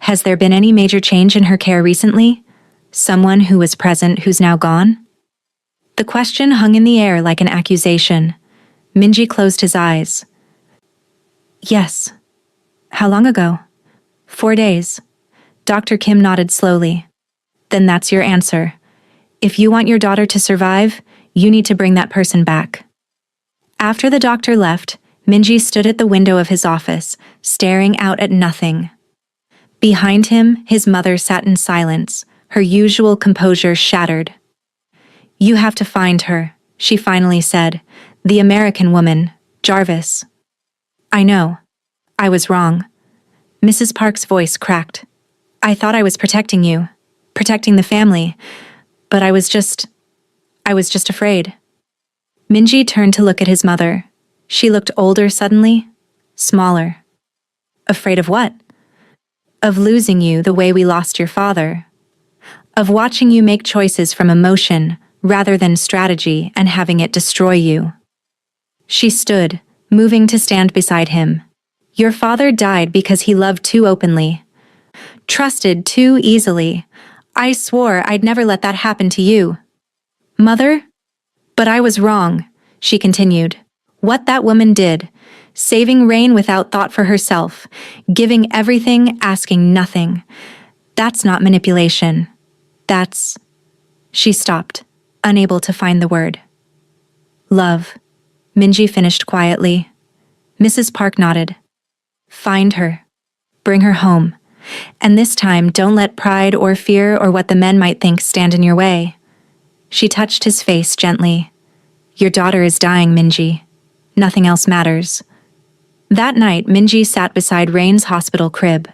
Has there been any major change in her care recently? Someone who was present who's now gone?" The question hung in the air like an accusation. Minji closed his eyes. "Yes." "How long ago?" 4 days. Dr. Kim nodded slowly. "Then that's your answer. If you want your daughter to survive, you need to bring that person back." After the doctor left, Minji stood at the window of his office, staring out at nothing. Behind him, his mother sat in silence, her usual composure shattered. "You have to find her," she finally said. "The American woman, Jarvis." "I know. I was wrong." Mrs. Park's voice cracked. "I thought I was protecting you, protecting the family, but I was just afraid." Minji turned to look at his mother. She looked older suddenly, smaller. "Afraid of what?" "Of losing you the way we lost your father. Of watching you make choices from emotion rather than strategy and having it destroy you." She stood, moving to stand beside him. "Your father died because he loved too openly. Trusted too easily. I swore I'd never let that happen to you." "Mother?" "But I was wrong," she continued. "What that woman did, saving Rain without thought for herself, giving everything, asking nothing. That's not manipulation. That's..." She stopped, unable to find the word. "Love," Minji finished quietly. Mrs. Park nodded. "Find her. Bring her home. And this time, don't let pride or fear or what the men might think stand in your way." She touched his face gently. "Your daughter is dying, Minji. Nothing else matters." That night, Minji sat beside Rain's hospital crib.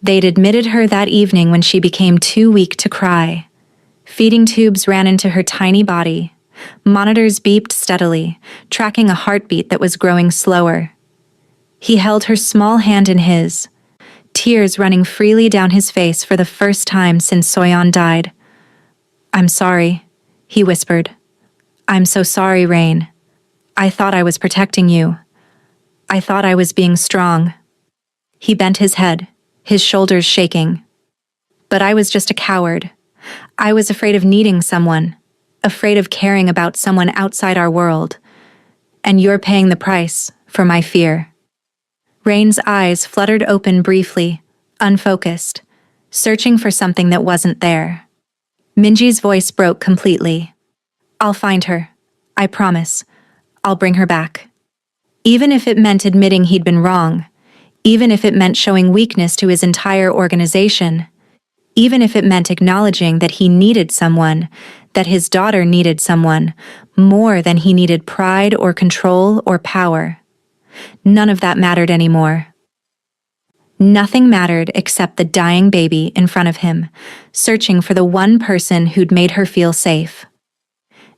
They'd admitted her that evening when she became too weak to cry. Feeding tubes ran into her tiny body. Monitors beeped steadily, tracking a heartbeat that was growing slower. He held her small hand in his, tears running freely down his face for the first time since Soyeon died. "I'm sorry," he whispered. "I'm so sorry, Rain. I thought I was protecting you. I thought I was being strong. He bent his head, his shoulders shaking. But I was just a coward. I was afraid of needing someone, afraid of caring about someone outside our world. And you're paying the price for my fear. Rain's eyes fluttered open briefly, unfocused, searching for something that wasn't there. Minji's voice broke completely. I'll find her. I promise. I'll bring her back. Even if it meant admitting he'd been wrong, even if it meant showing weakness to his entire organization, even if it meant acknowledging that he needed someone, that his daughter needed someone, more than he needed pride or control or power. None of that mattered anymore. Nothing mattered except the dying baby in front of him, searching for the one person who'd made her feel safe.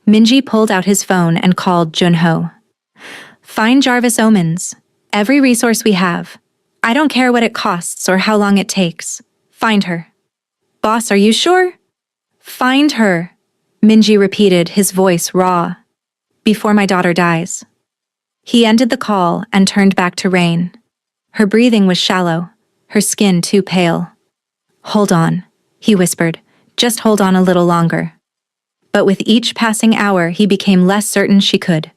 Minji pulled out his phone and called Junho. Find Jarvis Omens. Every resource we have. I don't care what it costs or how long it takes. Find her. Boss, are you sure? Find her, Minji repeated, his voice raw. Before my daughter dies. He ended the call and turned back to Rain. Her breathing was shallow, her skin too pale. Hold on, he whispered. Just hold on a little longer. But with each passing hour, he became less certain she could.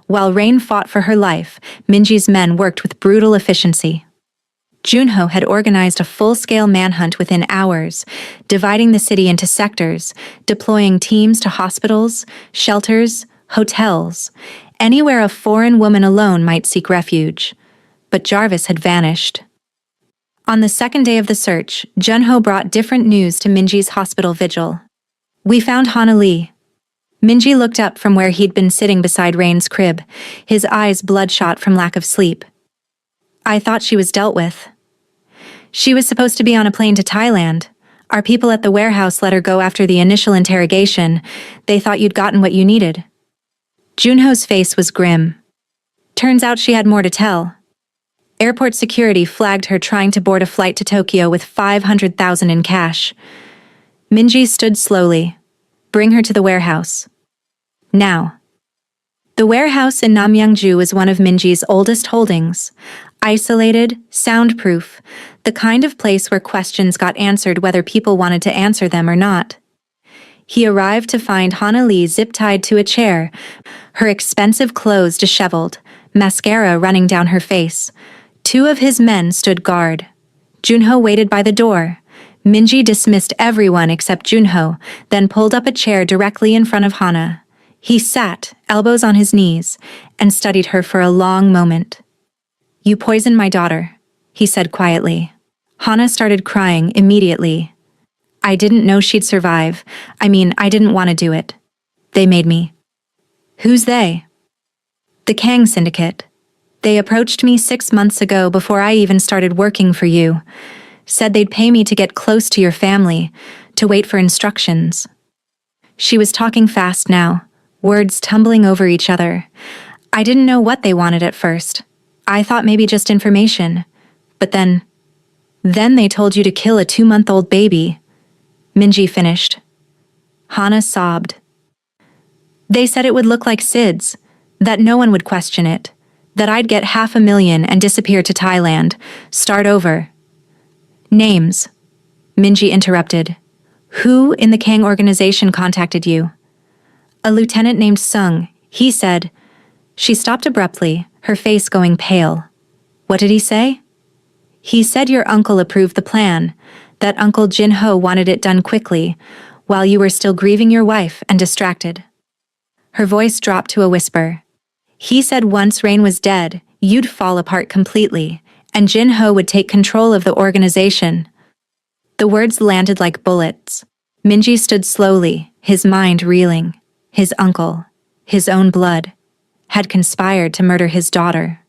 While Rain fought for her life, Minji's men worked with brutal efficiency. Junho had organized a full-scale manhunt within hours, dividing the city into sectors, deploying teams to hospitals, shelters, hotels, anywhere a foreign woman alone might seek refuge. But Jarvis had vanished. On the second day of the search, Junho brought different news to Minji's hospital vigil. We found Hana Lee. Minji looked up from where he'd been sitting beside Rain's crib, his eyes bloodshot from lack of sleep. I thought she was dealt with. She was supposed to be on a plane to Thailand. Our people at the warehouse let her go after the initial interrogation. They thought you'd gotten what you needed. Junho's face was grim. Turns out she had more to tell. Airport security flagged her trying to board a flight to Tokyo with 500,000 in cash. Minji stood slowly. Bring her to the warehouse. Now. The warehouse in Namyangju was one of Minji's oldest holdings. Isolated, soundproof, the kind of place where questions got answered whether people wanted to answer them or not. He arrived to find Hana Lee zip-tied to a chair, her expensive clothes disheveled, mascara running down her face. Two of his men stood guard. Junho waited by the door. Minji dismissed everyone except Junho, then pulled up a chair directly in front of Hana. He sat, elbows on his knees, and studied her for a long moment. You poisoned my daughter, he said quietly. Hana started crying immediately. I didn't know she'd survive. I didn't want to do it. They made me. Who's they? The Kang Syndicate. They approached me 6 months ago before I even started working for you. Said they'd pay me to get close to your family, to wait for instructions. She was talking fast now, words tumbling over each other. I didn't know what they wanted at first. I thought maybe just information. But then they told you to kill a 2-month-old baby. Minji finished. Hana sobbed. They said it would look like Sid's, that no one would question it, that I'd get $500,000 and disappear to Thailand, start over. Names, Minji interrupted. Who in the Kang organization contacted you? A lieutenant named Sung, he said. She stopped abruptly, her face going pale. What did he say? He said your uncle approved the plan, that Uncle Jinho wanted it done quickly, while you were still grieving your wife and distracted. Her voice dropped to a whisper. He said once Rain was dead, you'd fall apart completely, and Jinho would take control of the organization. The words landed like bullets. Minji stood slowly, his mind reeling. His uncle, his own blood, had conspired to murder his daughter.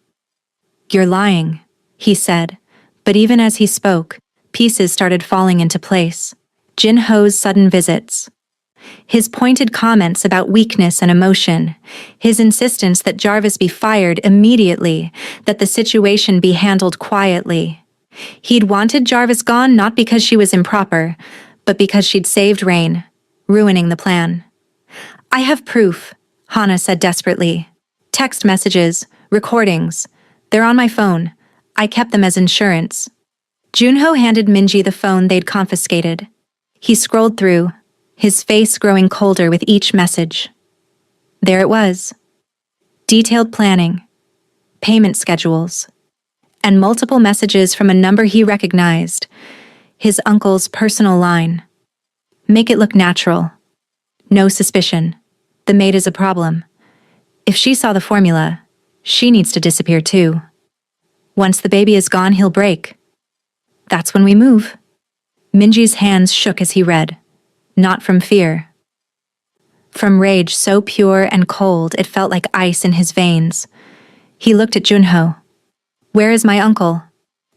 You're lying, he said, but even as he spoke, pieces started falling into place. Jinho's sudden visits. His pointed comments about weakness and emotion, his insistence that Jarvis be fired immediately, that the situation be handled quietly. He'd wanted Jarvis gone not because she was improper, but because she'd saved Rain, ruining the plan. I have proof, Hana said desperately. Text messages, recordings. They're on my phone. I kept them as insurance. Junho handed Minji the phone they'd confiscated. He scrolled through, his face growing colder with each message. There it was. Detailed planning, payment schedules, and multiple messages from a number he recognized, his uncle's personal line. Make it look natural. No suspicion. The maid is a problem. If she saw the formula, she needs to disappear too. Once the baby is gone, he'll break. That's when we move. Minji's hands shook as he read. Not from fear. From rage so pure and cold it felt like ice in his veins. He looked at Junho. Where is my uncle?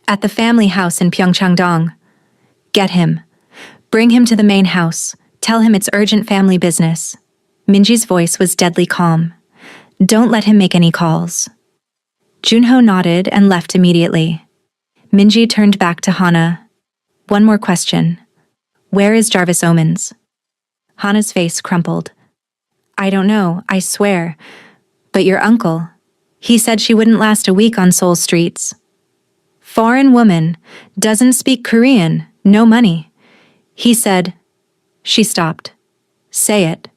At the family house in Pyeongchangdong. Get him. Bring him to the main house. Tell him it's urgent family business. Minji's voice was deadly calm. Don't let him make any calls. Junho nodded and left immediately. Minji turned back to Hana. One more question. Where is Jarvis Omens? Hana's face crumpled. I don't know, I swear. But your uncle, he said she wouldn't last a week on Seoul streets. Foreign woman, doesn't speak Korean, no money. He said, she stopped. Say it.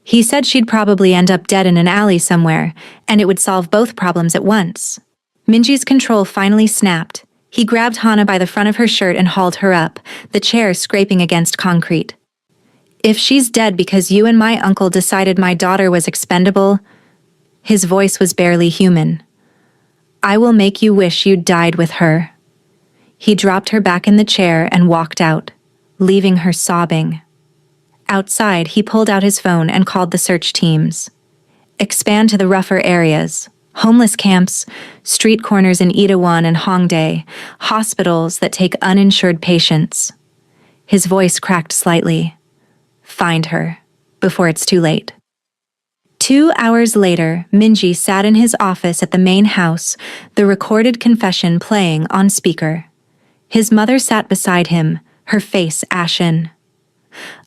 He said she'd probably end up dead in an alley somewhere, and it would solve both problems at once. Minji's control finally snapped. He grabbed Hana by the front of her shirt and hauled her up, the chair scraping against concrete. If she's dead because you and my uncle decided my daughter was expendable, his voice was barely human. I will make you wish you'd died with her. He dropped her back in the chair and walked out, leaving her sobbing. Outside, he pulled out his phone and called the search teams. Expand to the rougher areas, homeless camps, street corners in Itaewon and Hongdae, hospitals that take uninsured patients. His voice cracked slightly. Find her, before it's too late. 2 hours later, Minji sat in his office at the main house, the recorded confession playing on speaker. His mother sat beside him, her face ashen.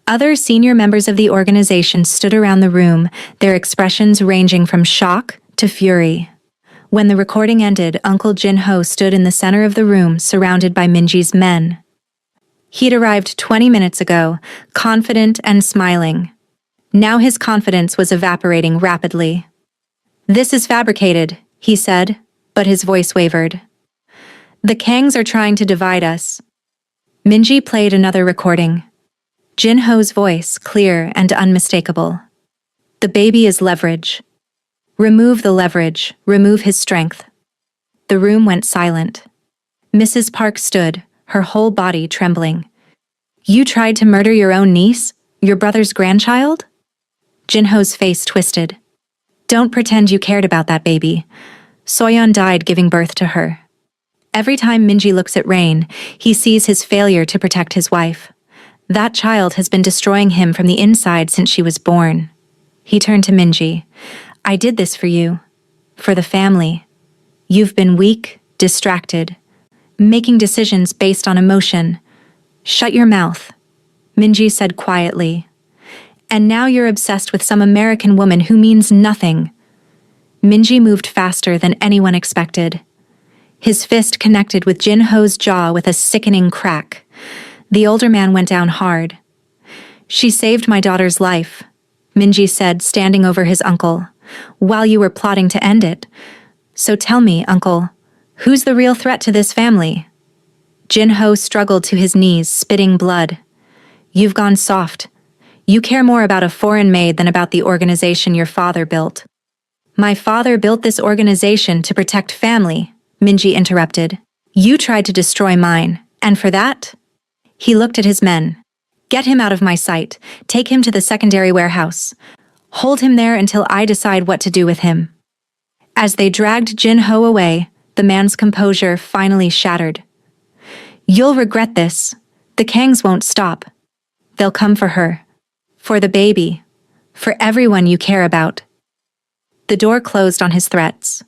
Other senior members of the organization stood around the room, their expressions ranging from shock to fury. When the recording ended, Uncle Jinho stood in the center of the room, surrounded by Minji's men. He'd arrived 20 minutes ago, confident and smiling. Now his confidence was evaporating rapidly. This is fabricated, he said, but his voice wavered. The Kangs are trying to divide us. Minji played another recording. Jinho's voice, clear and unmistakable. The baby is leverage. Remove the leverage, remove his strength. The room went silent. Mrs. Park stood, her whole body trembling. You tried to murder your own niece? Your brother's grandchild? Jinho's face twisted. Don't pretend you cared about that baby. Soyeon died giving birth to her. Every time Minji looks at Rain, he sees his failure to protect his wife. That child has been destroying him from the inside since she was born. He turned to Minji. I did this for you. For the family. You've been weak, distracted, making decisions based on emotion. Shut your mouth, Minji said quietly. And now you're obsessed with some American woman who means nothing. Minji moved faster than anyone expected. His fist connected with Jinho's jaw with a sickening crack. The older man went down hard. She saved my daughter's life, Minji said, standing over his uncle, while you were plotting to end it. So tell me, uncle, who's the real threat to this family? Jinho struggled to his knees, spitting blood. You've gone soft. You care more about a foreign maid than about the organization your father built. My father built this organization to protect family, Minji interrupted. You tried to destroy mine, and for that? He looked at his men. Get him out of my sight. Take him to the secondary warehouse. Hold him there until I decide what to do with him. As they dragged Jinho away, the man's composure finally shattered. You'll regret this. The Kangs won't stop. They'll come for her. For the baby. For everyone you care about. The door closed on his threats.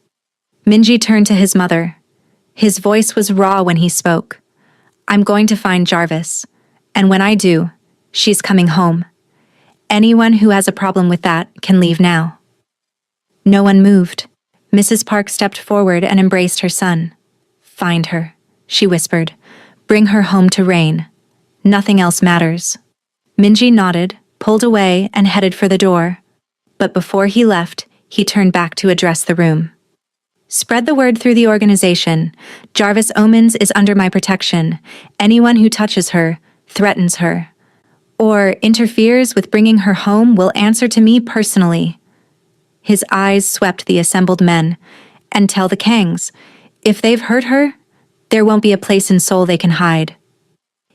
Minji turned to his mother. His voice was raw when he spoke. I'm going to find Jarvis. And when I do, she's coming home. Anyone who has a problem with that can leave now. No one moved. Mrs. Park stepped forward and embraced her son. "Find her," she whispered. "Bring her home to Rain. Nothing else matters." Minji nodded, pulled away, and headed for the door. But before he left, he turned back to address the room. "Spread the word through the organization. Jarvis Omens is under my protection. Anyone who touches her, threatens her, or interferes with bringing her home will answer to me personally." His eyes swept the assembled men. "And tell the Kangs, if they've hurt her, there won't be a place in Seoul they can hide."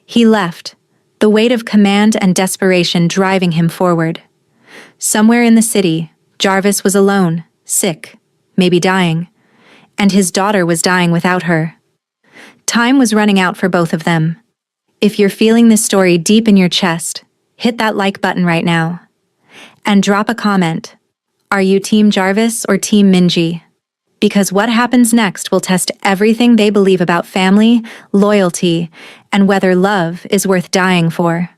He left, the weight of command and desperation driving him forward. Somewhere in the city, Jarvis was alone, sick, maybe dying, and his daughter was dying without her. Time was running out for both of them. If you're feeling this story deep in your chest, hit that like button right now. And drop a comment. Are you Team Jarvis or Team Minji? Because what happens next will test everything they believe about family, loyalty, and whether love is worth dying for.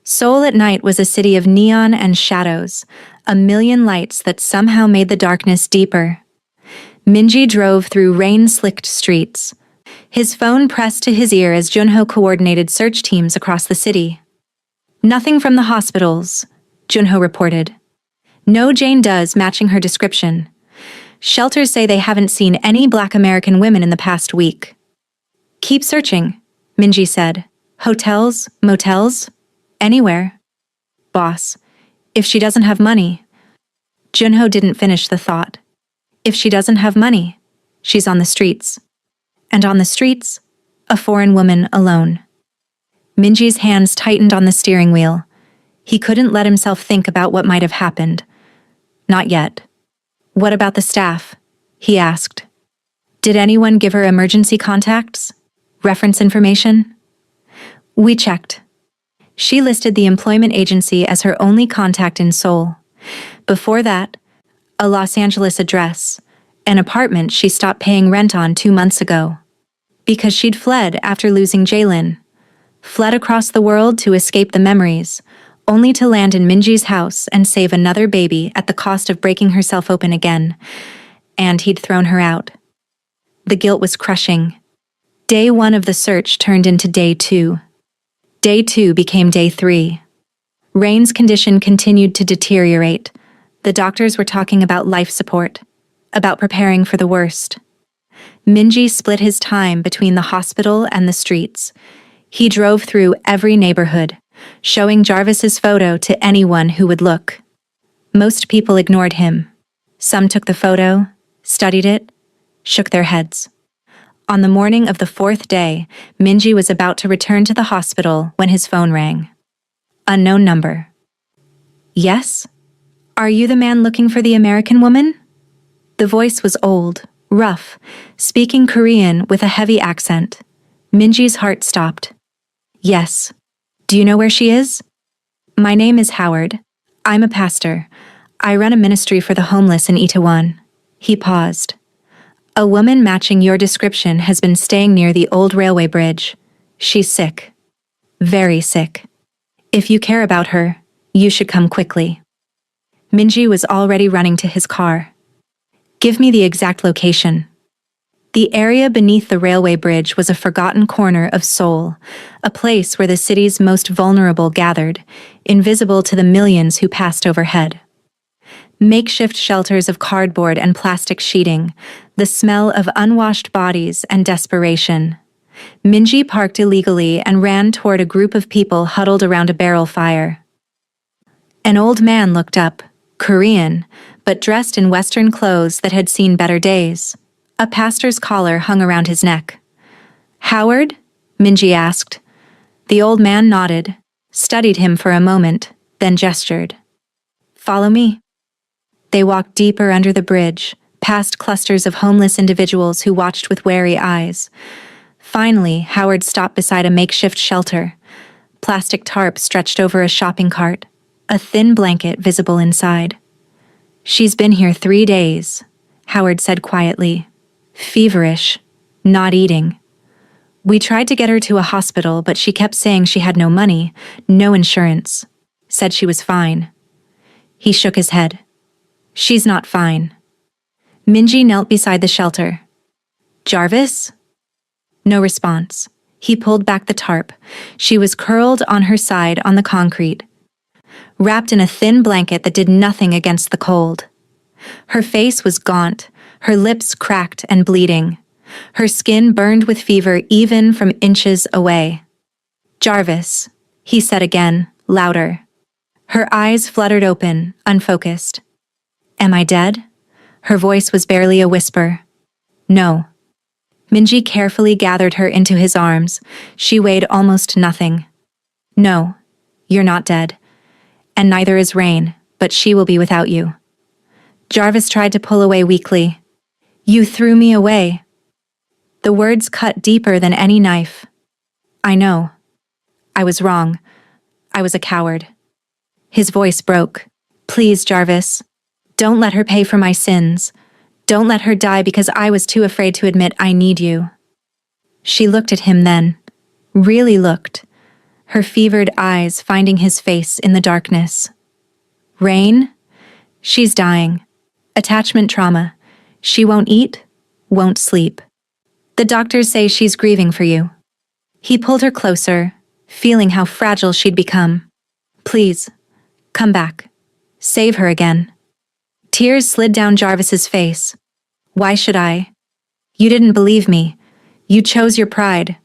Seoul at night was a city of neon and shadows, a million lights that somehow made the darkness deeper. Minji drove through rain-slicked streets. His phone pressed to his ear as Junho coordinated search teams across the city. "Nothing from the hospitals," Junho reported. "No Jane Does matching her description. Shelters say they haven't seen any Black American women in the past week." "Keep searching," Minji said. "Hotels, motels, anywhere." "Boss, if she doesn't have money..." Junho didn't finish the thought. "If she doesn't have money, she's on the streets. And on the streets, a foreign woman alone." Minji's hands tightened on the steering wheel. He couldn't let himself think about what might have happened. Not yet. "What about the staff?" he asked. "Did anyone give her emergency contacts? Reference information?" "We checked." She listed the employment agency as her only contact in Seoul. Before that, a Los Angeles address, an apartment she stopped paying rent on 2 months ago. Because she'd fled after losing Jaylin. Fled across the world to escape the memories, only to land in Minji's house and save another baby at the cost of breaking herself open again. And he'd thrown her out. The guilt was crushing. Day 1 of the search turned into day 2. Day 2 became day 3. Rain's condition continued to deteriorate. The doctors were talking about life support, about preparing for the worst. Minji split his time between the hospital and the streets. He drove through every neighborhood, showing Jarvis's photo to anyone who would look. Most people ignored him. Some took the photo, studied it, shook their heads. On the morning of the 4th day, Minji was about to return to the hospital when his phone rang. Unknown number. "Yes? Are you the man looking for the American woman?" The voice was old, rough, speaking Korean with a heavy accent. Minji's heart stopped. "Yes. Do you know where she is?" "My name is Howard. I'm a pastor. I run a ministry for the homeless in Itaewon." He paused. "A woman matching your description has been staying near the old railway bridge. She's sick. Very sick. If you care about her, you should come quickly." Minji was already running to his car. "Give me the exact location." The area beneath the railway bridge was a forgotten corner of Seoul, a place where the city's most vulnerable gathered, invisible to the millions who passed overhead. Makeshift shelters of cardboard and plastic sheeting, the smell of unwashed bodies and desperation. Minji parked illegally and ran toward a group of people huddled around a barrel fire. An old man looked up, Korean, but dressed in Western clothes that had seen better days. A pastor's collar hung around his neck. "Howard?" Minji asked. The old man nodded, studied him for a moment, then gestured. "Follow me." They walked deeper under the bridge, past clusters of homeless individuals who watched with wary eyes. Finally, Howard stopped beside a makeshift shelter. Plastic tarp stretched over a shopping cart, a thin blanket visible inside. "She's been here 3 days," Howard said quietly. "Feverish, not eating. We tried to get her to a hospital, but she kept saying she had no money, no insurance. Said she was fine." He shook his head. "She's not fine." Minji knelt beside the shelter. Jarvis? No response. He pulled back the tarp. She was curled on her side on the concrete, wrapped in a thin blanket that did nothing against the cold. Her face was gaunt, her lips cracked and bleeding. Her skin burned with fever even from inches away. Jarvis, he said again, louder. Her eyes fluttered open, unfocused. Am I dead? Her voice was barely a whisper. No. Minji carefully gathered her into his arms. She weighed almost nothing. No, you're not dead. And neither is Rain, but she will be without you. Jarvis tried to pull away weakly. You threw me away. The words cut deeper than any knife. I know. I was wrong. I was a coward. His voice broke. Please, Jarvis. Don't let her pay for my sins. Don't let her die because I was too afraid to admit I need you. She looked at him then. Really looked. Her fevered eyes finding his face in the darkness. Rain? She's dying. Attachment trauma. She won't eat, won't sleep. The doctors say she's grieving for you. He pulled her closer, feeling how fragile she'd become. Please, come back. Save her again. Tears slid down Jarvis's face. Why should I? You didn't believe me. You chose your pride.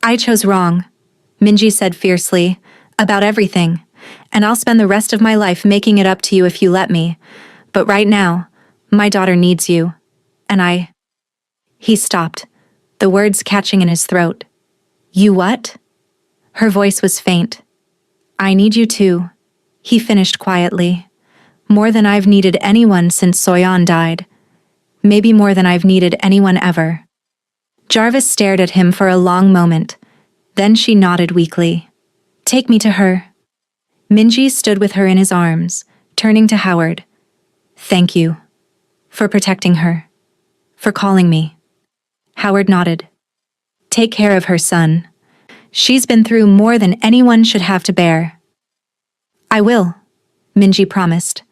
I chose wrong, Minji said fiercely, about everything, and I'll spend the rest of my life making it up to you if you let me. But right now, my daughter needs you, and I... He stopped, the words catching in his throat. You what? Her voice was faint. I need you too, he finished quietly. More than I've needed anyone since Soyeon died. Maybe more than I've needed anyone ever. Jarvis stared at him for a long moment. Then she nodded weakly. Take me to her. Minji stood with her in his arms, turning to Howard. Thank you. For protecting her. For calling me. Howard nodded. Take care of her, son. She's been through more than anyone should have to bear. I will, Minji promised.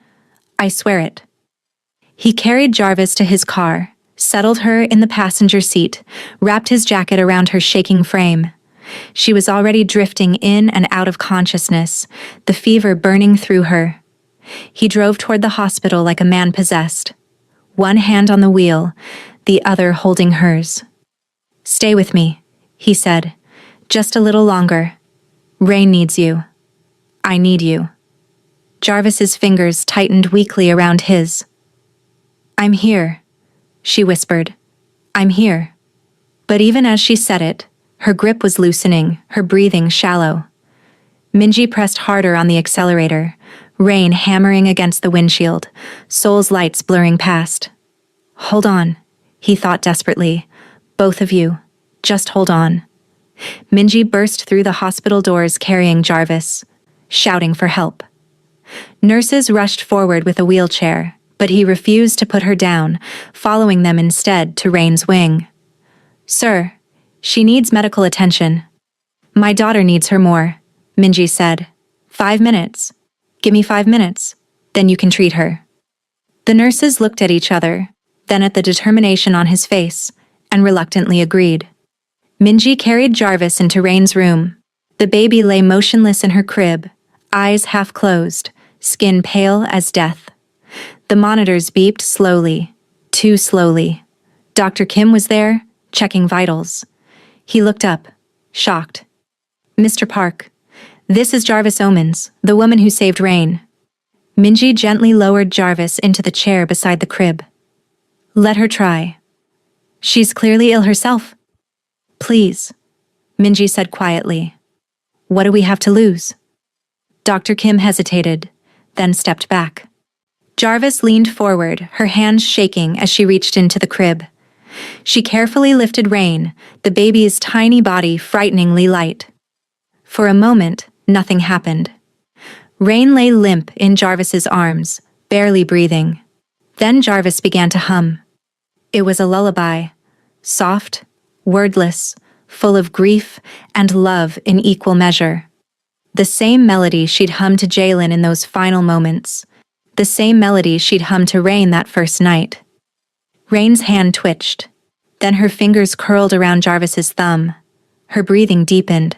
I swear it. He carried Jarvis to his car, settled her in the passenger seat, wrapped his jacket around her shaking frame. She was already drifting in and out of consciousness, the fever burning through her. He drove toward the hospital like a man possessed, one hand on the wheel, the other holding hers. Stay with me, he said, just a little longer. Rain needs you. I need you. Jarvis's fingers tightened weakly around his. I'm here, she whispered. I'm here. But even as she said it, her grip was loosening, her breathing shallow. Minji pressed harder on the accelerator, rain hammering against the windshield, Seoul's lights blurring past. Hold on, he thought desperately. Both of you, just hold on. Minji burst through the hospital doors carrying Jarvis, shouting for help. Nurses rushed forward with a wheelchair, but he refused to put her down, following them instead to Rain's wing. Sir, she needs medical attention. My daughter needs her more, Minji said. 5 minutes. Give me 5 minutes, then you can treat her. The nurses looked at each other, then at the determination on his face, and reluctantly agreed. Minji carried Jarvis into Rain's room. The baby lay motionless in her crib, eyes half closed, skin pale as death. The monitors beeped slowly, too slowly. Dr. Kim was there, checking vitals. He looked up, shocked. Mr. Park, this is Jarvis Omens, the woman who saved Rain. Minji gently lowered Jarvis into the chair beside the crib. Let her try. She's clearly ill herself. Please, Minji said quietly. What do we have to lose? Dr. Kim hesitated, then stepped back. Jarvis leaned forward, her hands shaking as she reached into the crib. She carefully lifted Rain, the baby's tiny body frighteningly light. For a moment, nothing happened. Rain lay limp in Jarvis's arms, barely breathing. Then Jarvis began to hum. It was a lullaby, soft, wordless, full of grief and love in equal measure. The same melody she'd hummed to Jalen in those final moments. The same melody she'd hummed to Rain that first night. Rain's hand twitched. Then her fingers curled around Jarvis's thumb. Her breathing deepened.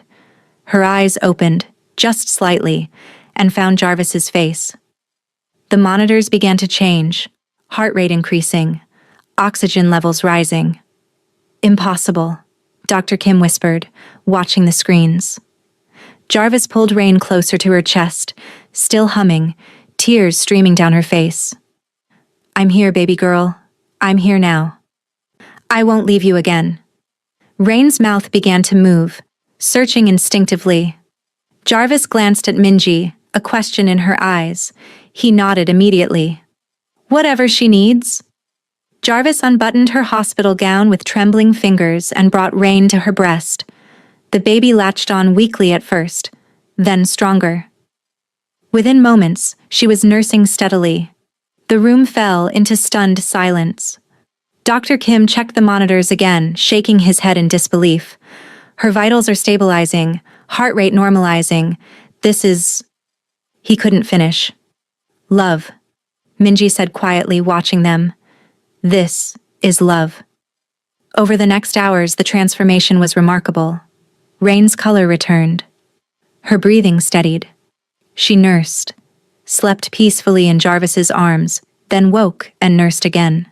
Her eyes opened, just slightly, and found Jarvis's face. The monitors began to change, heart rate increasing, oxygen levels rising. Impossible, Dr. Kim whispered, watching the screens. Jarvis pulled Rain closer to her chest, still humming, tears streaming down her face. I'm here, baby girl. I'm here now. I won't leave you again. Rain's mouth began to move, searching instinctively. Jarvis glanced at Minji, a question in her eyes. He nodded immediately. Whatever she needs. Jarvis unbuttoned her hospital gown with trembling fingers and brought Rain to her breast. The baby latched on weakly at first, then stronger. Within moments, she was nursing steadily. The room fell into stunned silence. Dr. Kim checked the monitors again, shaking his head in disbelief. Her vitals are stabilizing, heart rate normalizing. This is... He couldn't finish. Love, Minji said quietly, watching them. This is love. Over the next hours, the transformation was remarkable. Rain's color returned. Her breathing steadied. She nursed, slept peacefully in Jarvis's arms, then woke and nursed again.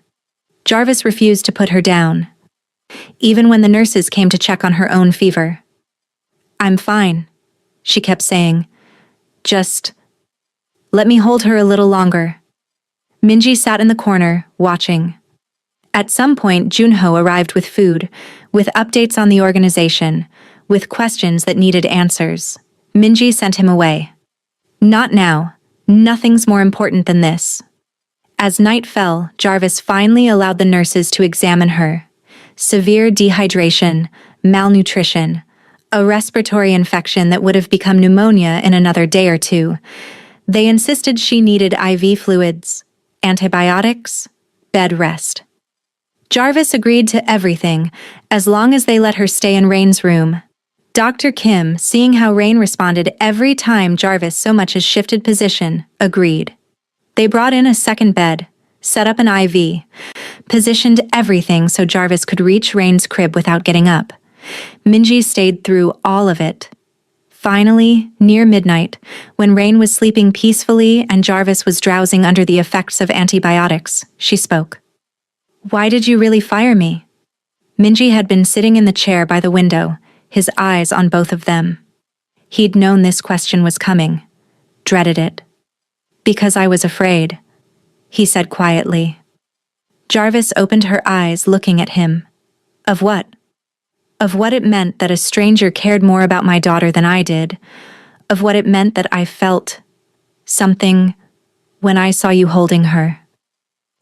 Jarvis refused to put her down, even when the nurses came to check on her own fever. I'm fine, she kept saying. Just let me hold her a little longer. Minji sat in the corner, watching. At some point, Junho arrived with food, with updates on the organization, with questions that needed answers. Minji sent him away. Not now. Nothing's more important than this. As night fell, Jarvis finally allowed the nurses to examine her. Severe dehydration, malnutrition, a respiratory infection that would have become pneumonia in another day or two. They insisted she needed IV fluids, antibiotics, bed rest. Jarvis agreed to everything, as long as they let her stay in Rain's room. Dr. Kim, seeing how Rain responded every time Jarvis so much as shifted position, agreed. They brought in a second bed, set up an IV, positioned everything so Jarvis could reach Rain's crib without getting up. Minji stayed through all of it. Finally, near midnight, when Rain was sleeping peacefully and Jarvis was drowsing under the effects of antibiotics, she spoke. Why did you really fire me? Minji had been sitting in the chair by the window, his eyes on both of them. He'd known this question was coming, dreaded it. Because I was afraid, he said quietly. Jarvis opened her eyes, looking at him. Of what? Of what it meant that a stranger cared more about my daughter than I did. Of what it meant that I felt something when I saw you holding her.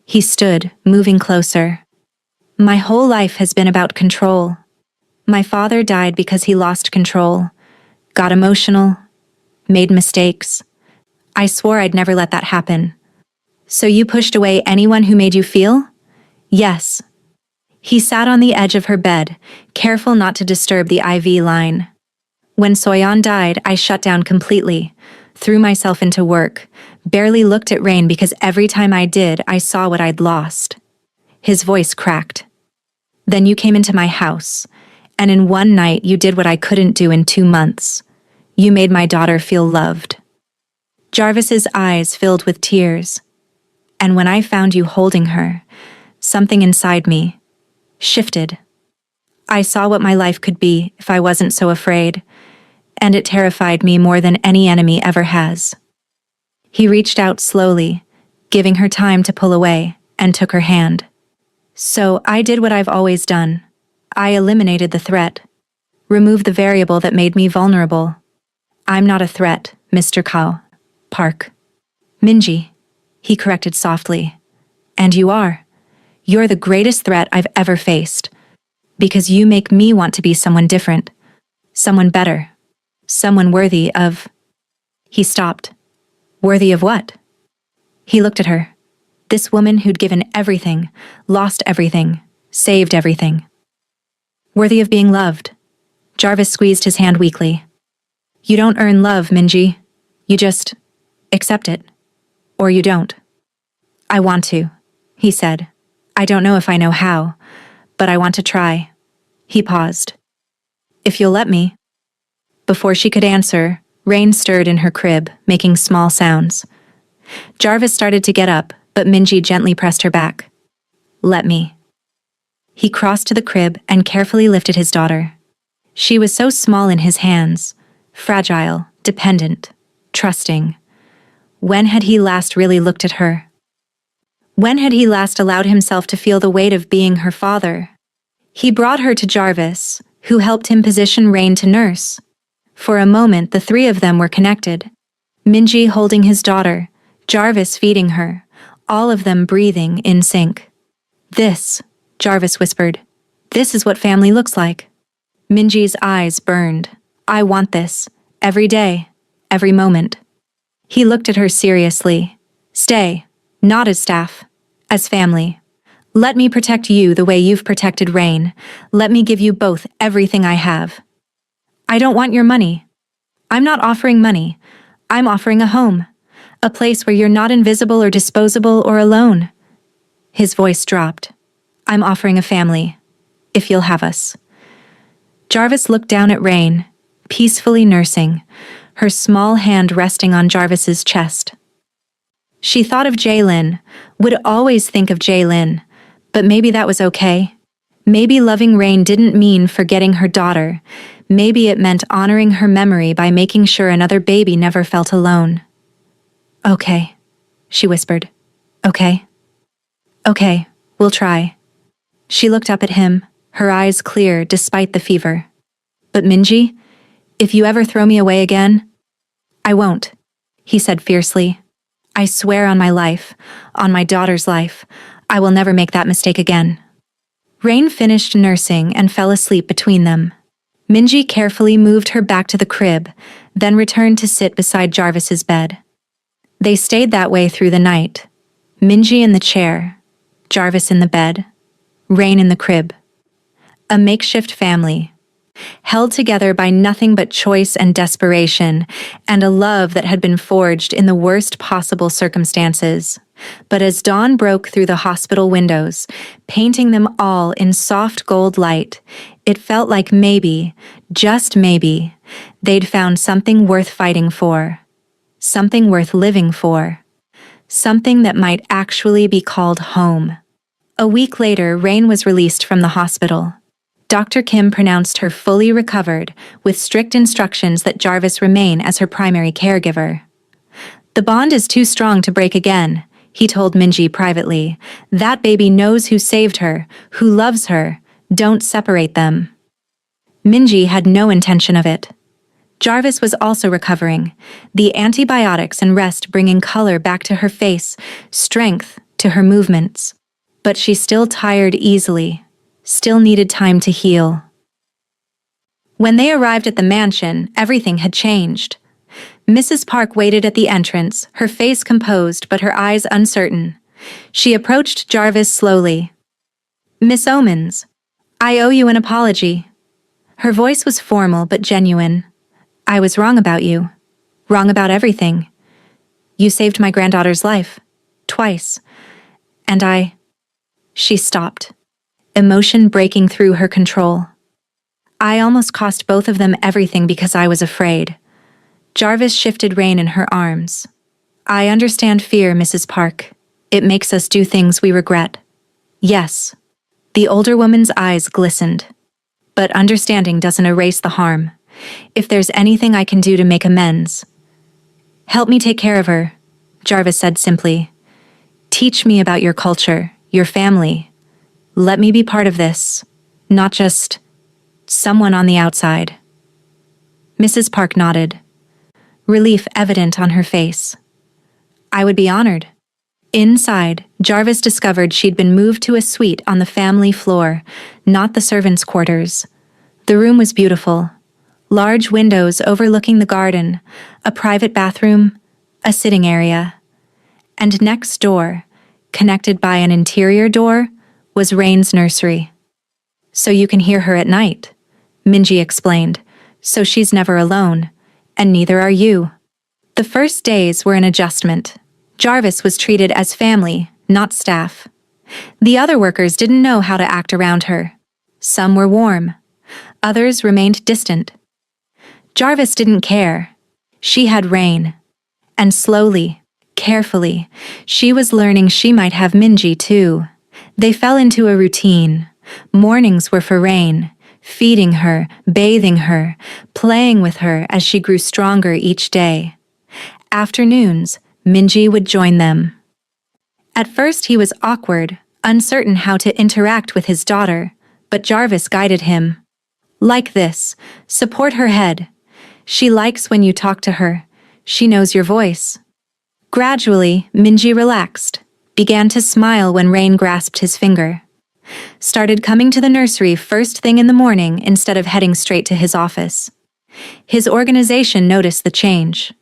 He stood, moving closer. My whole life has been about control. My father died because he lost control, got emotional, made mistakes. I swore I'd never let that happen. So you pushed away anyone who made you feel? Yes. He sat on the edge of her bed, careful not to disturb the IV line. When Soyeon died, I shut down completely, threw myself into work, barely looked at Rain because every time I did, I saw what I'd lost. His voice cracked. Then you came into my house, and in one night you did what I couldn't do in 2 months. You made my daughter feel loved. Jarvis's eyes filled with tears. And when I found you holding her, something inside me shifted. I saw what my life could be if I wasn't so afraid, and it terrified me more than any enemy ever has. He reached out slowly, giving her time to pull away, and took her hand. So I did what I've always done. I eliminated the threat, removed the variable that made me vulnerable. I'm not a threat, Mr. Kao. Park. Minji, he corrected softly. And you are. You're the greatest threat I've ever faced. Because you make me want to be someone different. Someone better. Someone worthy of... He stopped. Worthy of what? He looked at her. This woman who'd given everything, lost everything, saved everything. Worthy of being loved. Jarvis squeezed his hand weakly. You don't earn love, Minji. You just accept it. Or you don't. I want to, he said. I don't know if I know how, but I want to try. He paused. If you'll let me. Before she could answer, Rain stirred in her crib, making small sounds. Jarvis started to get up, but Minji gently pressed her back. Let me. He crossed to the crib and carefully lifted his daughter. She was so small in his hands, fragile, dependent, trusting. When had he last really looked at her? When had he last allowed himself to feel the weight of being her father? He brought her to Jarvis, who helped him position Rain to nurse. For a moment, the three of them were connected. Minji holding his daughter, Jarvis feeding her, all of them breathing in sync. This, Jarvis whispered, this is what family looks like. Minji's eyes burned. I want this, every day, every moment. He looked at her seriously. Stay, not as staff, as family. Let me protect you the way you've protected Rain. Let me give you both everything I have. I don't want your money. I'm not offering money. I'm offering a home. A place where you're not invisible or disposable or alone. His voice dropped. I'm offering a family, if you'll have us. Jarvis looked down at Rain, peacefully nursing, her small hand resting on Jarvis's chest. She thought of Jaylin, would always think of Jaylin, but maybe that was okay. Maybe loving Rain didn't mean forgetting her daughter. Maybe it meant honoring her memory by making sure another baby never felt alone. Okay, she whispered. Okay. Okay, we'll try. She looked up at him, her eyes clear despite the fever. But Minji, if you ever throw me away again, I won't, he said fiercely. I swear on my life, on my daughter's life, I will never make that mistake again. Rain finished nursing and fell asleep between them. Minji carefully moved her back to the crib, then returned to sit beside Jarvis's bed. They stayed that way through the night. Minji in the chair, Jarvis in the bed, Rain in the crib. A makeshift family, held together by nothing but choice and desperation, and a love that had been forged in the worst possible circumstances. But as dawn broke through the hospital windows, painting them all in soft gold light, it felt like maybe, just maybe, they'd found something worth fighting for, something worth living for, something that might actually be called home. A week later, Rain was released from the hospital. Dr. Kim pronounced her fully recovered, with strict instructions that Jarvis remain as her primary caregiver. The bond is too strong to break again, he told Minji privately. That baby knows who saved her, who loves her. Don't separate them. Minji had no intention of it. Jarvis was also recovering, the antibiotics and rest bringing color back to her face, strength to her movements. But she still tired easily, still needed time to heal. When they arrived at the mansion, everything had changed. Mrs. Park waited at the entrance, her face composed but her eyes uncertain. She approached Jarvis slowly. Miss Omens, I owe you an apology. Her voice was formal but genuine. I was wrong about you. Wrong about everything. You saved my granddaughter's life. Twice. And She stopped, emotion breaking through her control. I almost cost both of them everything because I was afraid. Jarvis shifted Rain in her arms. I understand fear, Mrs. Park. It makes us do things we regret. Yes. The older woman's eyes glistened. But understanding doesn't erase the harm. If there's anything I can do to make amends. Help me take care of her, Jarvis said simply. Teach me about your culture, your family. Let me be part of this, not just someone on the outside. Mrs. Park nodded, relief evident on her face. I would be honored. Inside, Jarvis discovered she'd been moved to a suite on the family floor, not the servants' quarters. The room was beautiful. Large windows overlooking the garden, a private bathroom, a sitting area. And next door, connected by an interior door, was Rain's nursery. So you can hear her at night, Minji explained. So she's never alone, and neither are you. The first days were an adjustment. Jarvis was treated as family, not staff. The other workers didn't know how to act around her. Some were warm. Others remained distant. Jarvis didn't care. She had Rain. And slowly, carefully, she was learning she might have Minji too. They fell into a routine. Mornings were for Rain, feeding her, bathing her, playing with her as she grew stronger each day. Afternoons, Minji would join them. At first he was awkward, uncertain how to interact with his daughter, but Jarvis guided him. Like this, support her head. She likes when you talk to her. She knows your voice. Gradually, Minji relaxed, began to smile when Rain grasped his finger. Started coming to the nursery first thing in the morning instead of heading straight to his office. His organization noticed the change.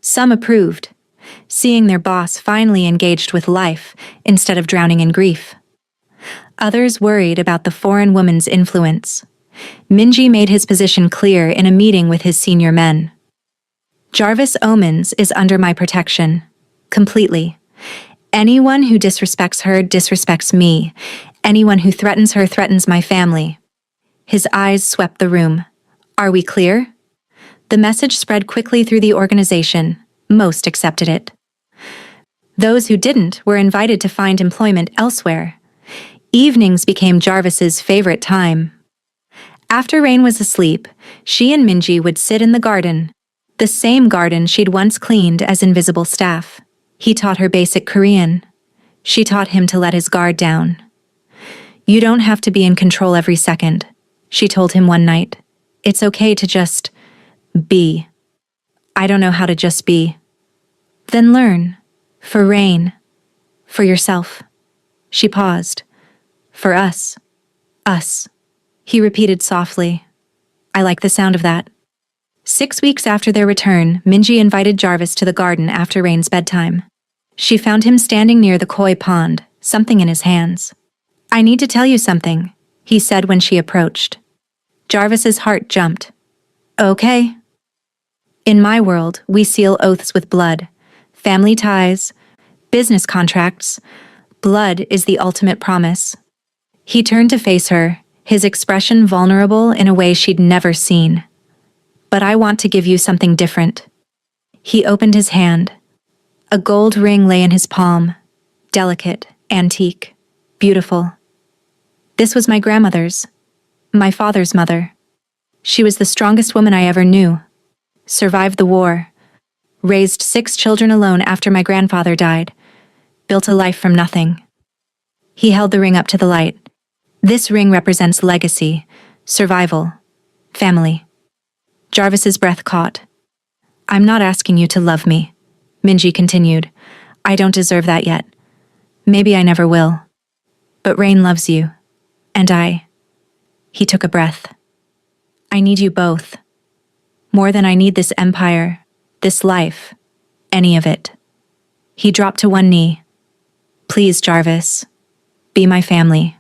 Some approved, seeing their boss finally engaged with life instead of drowning in grief. Others worried about the foreign woman's influence. Minji made his position clear in a meeting with his senior men. Jarvis Omens is under my protection. Completely. Anyone who disrespects her disrespects me. Anyone who threatens her threatens my family. His eyes swept the room. Are we clear? The message spread quickly through the organization. Most accepted it. Those who didn't were invited to find employment elsewhere. Evenings became Jarvis's favorite time. After Rain was asleep, she and Minji would sit in the garden, the same garden she'd once cleaned as invisible staff. He taught her basic Korean. She taught him to let his guard down. You don't have to be in control every second, she told him one night. It's okay to just be. I don't know how to just be. Then learn. For Rain. For yourself. She paused. For us. Us. He repeated softly. I like the sound of that. 6 weeks after their return, Minji invited Jarvis to the garden after Rain's bedtime. She found him standing near the koi pond, something in his hands. I need to tell you something, he said when she approached. Jarvis's heart jumped. Okay. In my world, we seal oaths with blood. Family ties, business contracts. Blood is the ultimate promise. He turned to face her, his expression vulnerable in a way she'd never seen. But I want to give you something different. He opened his hand. A gold ring lay in his palm. Delicate, antique, beautiful. This was my grandmother's. My father's mother. She was the strongest woman I ever knew. Survived the war. Raised 6 children alone after my grandfather died. Built a life from nothing. He held the ring up to the light. This ring represents legacy, survival, family. Jarvis's breath caught. I'm not asking you to love me, Minji continued. I don't deserve that yet. Maybe I never will. But Rain loves you. And I. He took a breath. I need you both. More than I need this empire, this life, any of it. He dropped to one knee. Please, Jarvis. Be my family.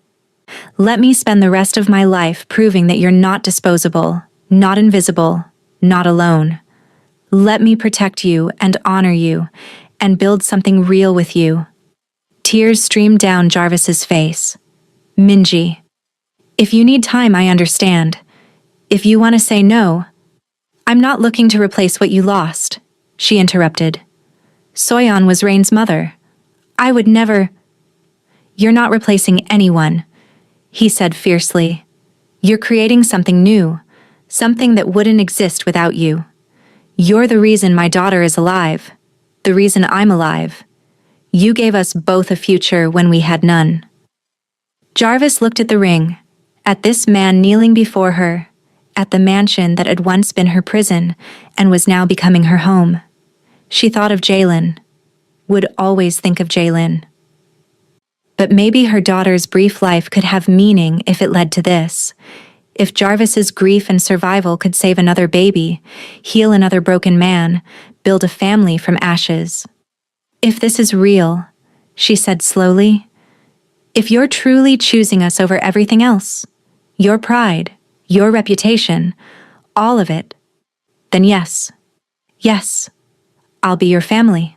Let me spend the rest of my life proving that you're not disposable, not invisible, not alone. Let me protect you and honor you, and build something real with you. Tears streamed down Jarvis's face. Minji. If you need time, I understand. If you want to say no, I'm not looking to replace what you lost, she interrupted. Soyeon was Rain's mother. I would never. You're not replacing anyone, he said fiercely. You're creating something new, something that wouldn't exist without you. You're the reason my daughter is alive, the reason I'm alive. You gave us both a future when we had none. Jarvis looked at the ring, at this man kneeling before her, at the mansion that had once been her prison and was now becoming her home. She thought of Jaylin, would always think of Jaylin. But maybe her daughter's brief life could have meaning if it led to this. If Jarvis's grief and survival could save another baby, heal another broken man, build a family from ashes. If this is real, she said slowly, if you're truly choosing us over everything else, your pride, your reputation, all of it, then yes, I'll be your family.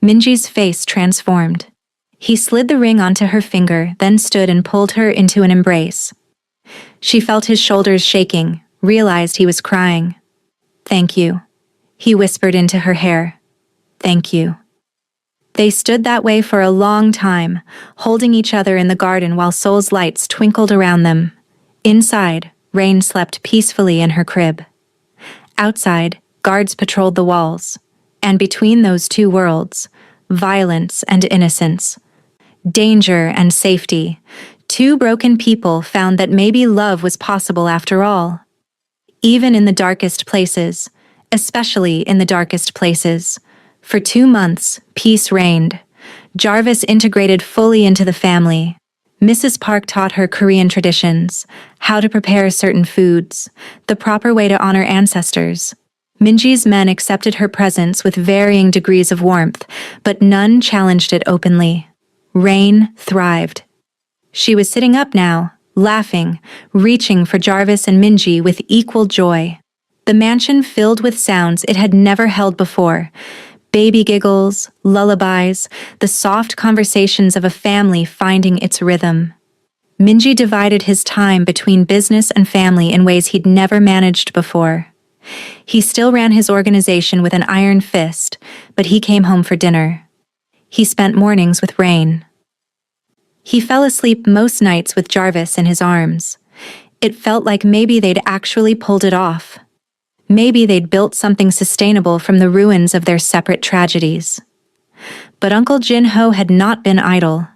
Minji's face transformed. He slid the ring onto her finger, then stood and pulled her into an embrace. She felt his shoulders shaking, realized he was crying. "Thank you," he whispered into her hair. "Thank you." They stood that way for a long time, holding each other in the garden while Seoul's lights twinkled around them. Inside, Rain slept peacefully in her crib. Outside, guards patrolled the walls. And between those two worlds, violence and innocence, danger and safety, two broken people found that maybe love was possible after all. Even in the darkest places, especially in the darkest places, for 2 months, peace reigned. Jarvis integrated fully into the family. Mrs. Park taught her Korean traditions, how to prepare certain foods, the proper way to honor ancestors. Minji's men accepted her presence with varying degrees of warmth, but none challenged it openly. Rain thrived. She was sitting up now, laughing, reaching for Jarvis and Minji with equal joy. The mansion filled with sounds it had never held before. Baby giggles, lullabies, the soft conversations of a family finding its rhythm. Minji divided his time between business and family in ways he'd never managed before. He still ran his organization with an iron fist, but he came home for dinner. He spent mornings with Rain. He fell asleep most nights with Jarvis in his arms. It felt like maybe they'd actually pulled it off. Maybe they'd built something sustainable from the ruins of their separate tragedies. But Uncle Jin-ho had not been idle.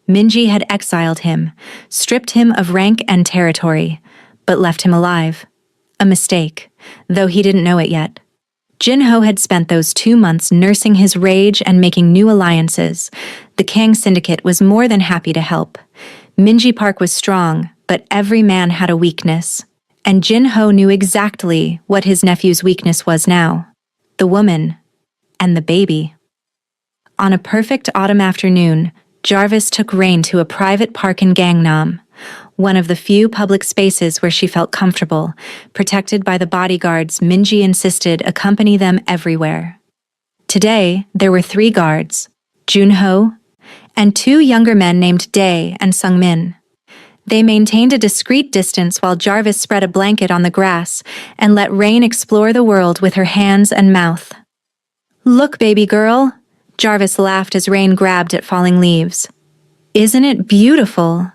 Minji had exiled him, stripped him of rank and territory, but left him alive. A mistake, though he didn't know it yet. Jin-ho had spent those 2 months nursing his rage and making new alliances. The Kang Syndicate was more than happy to help. Minji Park was strong, but every man had a weakness. And Jin-ho knew exactly what his nephew's weakness was now. The woman. And the baby. On a perfect autumn afternoon, Jarvis took Rain to a private park in Gangnam, one of the few public spaces where she felt comfortable, protected by the bodyguards Minji insisted accompany them everywhere. Today, there were 3 guards, Junho, and 2 younger men named Dae and Sungmin. They maintained a discreet distance while Jarvis spread a blanket on the grass and let Rain explore the world with her hands and mouth. "Look, baby girl," Jarvis laughed as Rain grabbed at falling leaves. "Isn't it beautiful?"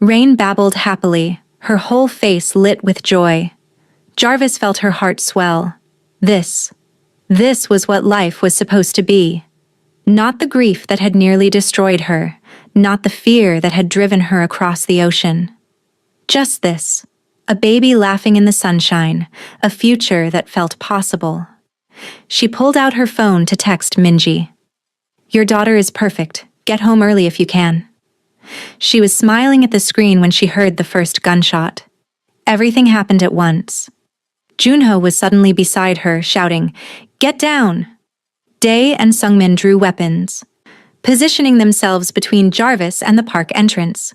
Rain babbled happily, her whole face lit with joy. Jarvis felt her heart swell. This was what life was supposed to be. Not the grief that had nearly destroyed her, not the fear that had driven her across the ocean. Just this, a baby laughing in the sunshine, a future that felt possible. She pulled out her phone to text Minji. "Your daughter is perfect. Get home early if you can." She was smiling at the screen when she heard the first gunshot. Everything happened at once. Junho was suddenly beside her, shouting, "Get down!" Dae and Sungmin drew weapons, positioning themselves between Jarvis and the park entrance.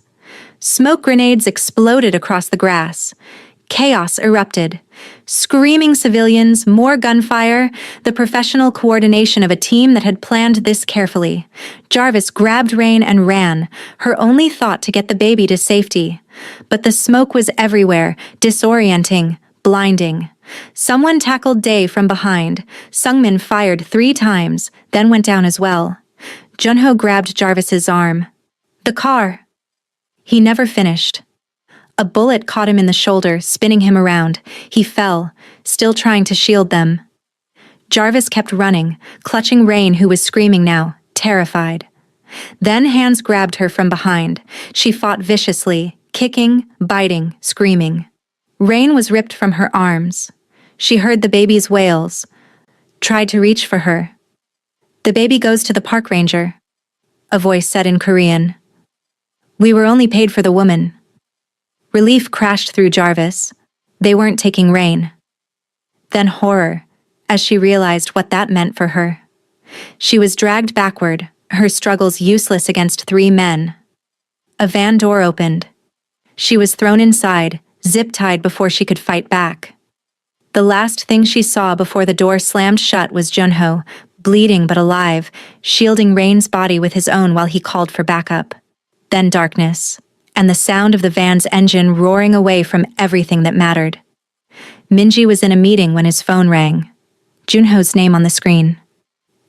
Smoke grenades exploded across the grass. Chaos erupted. Screaming civilians, more gunfire, the professional coordination of a team that had planned this carefully. Jarvis grabbed Rain and ran, her only thought to get the baby to safety. But the smoke was everywhere, disorienting, blinding. Someone tackled Dae from behind. Sungmin fired 3 times, then went down as well. Junho grabbed Jarvis's arm. "The car." He never finished. A bullet caught him in the shoulder, spinning him around. He fell, still trying to shield them. Jarvis kept running, clutching Rain, who was screaming now, terrified. Then hands grabbed her from behind. She fought viciously, kicking, biting, screaming. Rain was ripped from her arms. She heard the baby's wails, tried to reach for her. "The baby goes to the park ranger," a voice said in Korean. "We were only paid for the woman." Relief crashed through Jarvis. They weren't taking Rain. Then horror, as she realized what that meant for her. She was dragged backward, her struggles useless against 3 men. A van door opened. She was thrown inside, zip-tied before she could fight back. The last thing she saw before the door slammed shut was Junho, bleeding but alive, shielding Rain's body with his own while he called for backup. Then darkness, and the sound of the van's engine roaring away from everything that mattered. Minji was in a meeting when his phone rang. Junho's name on the screen.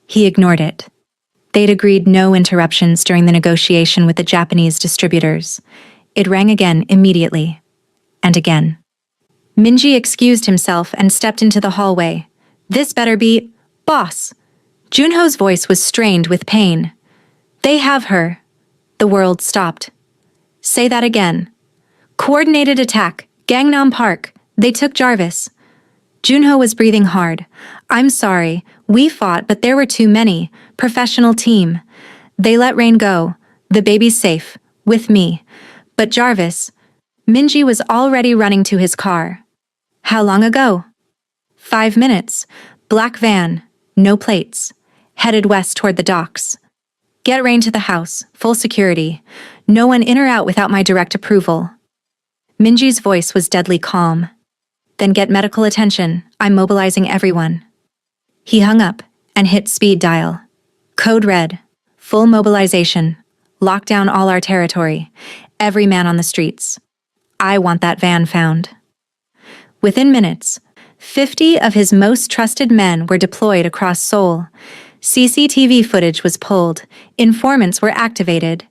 He ignored it. They'd agreed no interruptions during the negotiation with the Japanese distributors. It rang again immediately. And again. Minji excused himself and stepped into the hallway. This better be... Boss! Junho's voice was strained with pain. They have her. The world stopped. Say that again. Coordinated attack. Gangnam Park. They took Jarvis. Junho was breathing hard. I'm sorry. We fought, but there were too many. Professional team. They let Rain go. The baby's safe. With me. But Jarvis... Minji was already running to his car. How long ago? 5 minutes. Black van. No plates. Headed west toward the docks. Get Rain to the house. Full security. No one in or out without my direct approval. Minji's voice was deadly calm. Then get medical attention. I'm mobilizing everyone. He hung up and hit speed dial. Code red. Full mobilization. Lock down all our territory. Every man on the streets. I want that van found. Within minutes, 50 of his most trusted men were deployed across Seoul. CCTV footage was pulled. Informants were activated.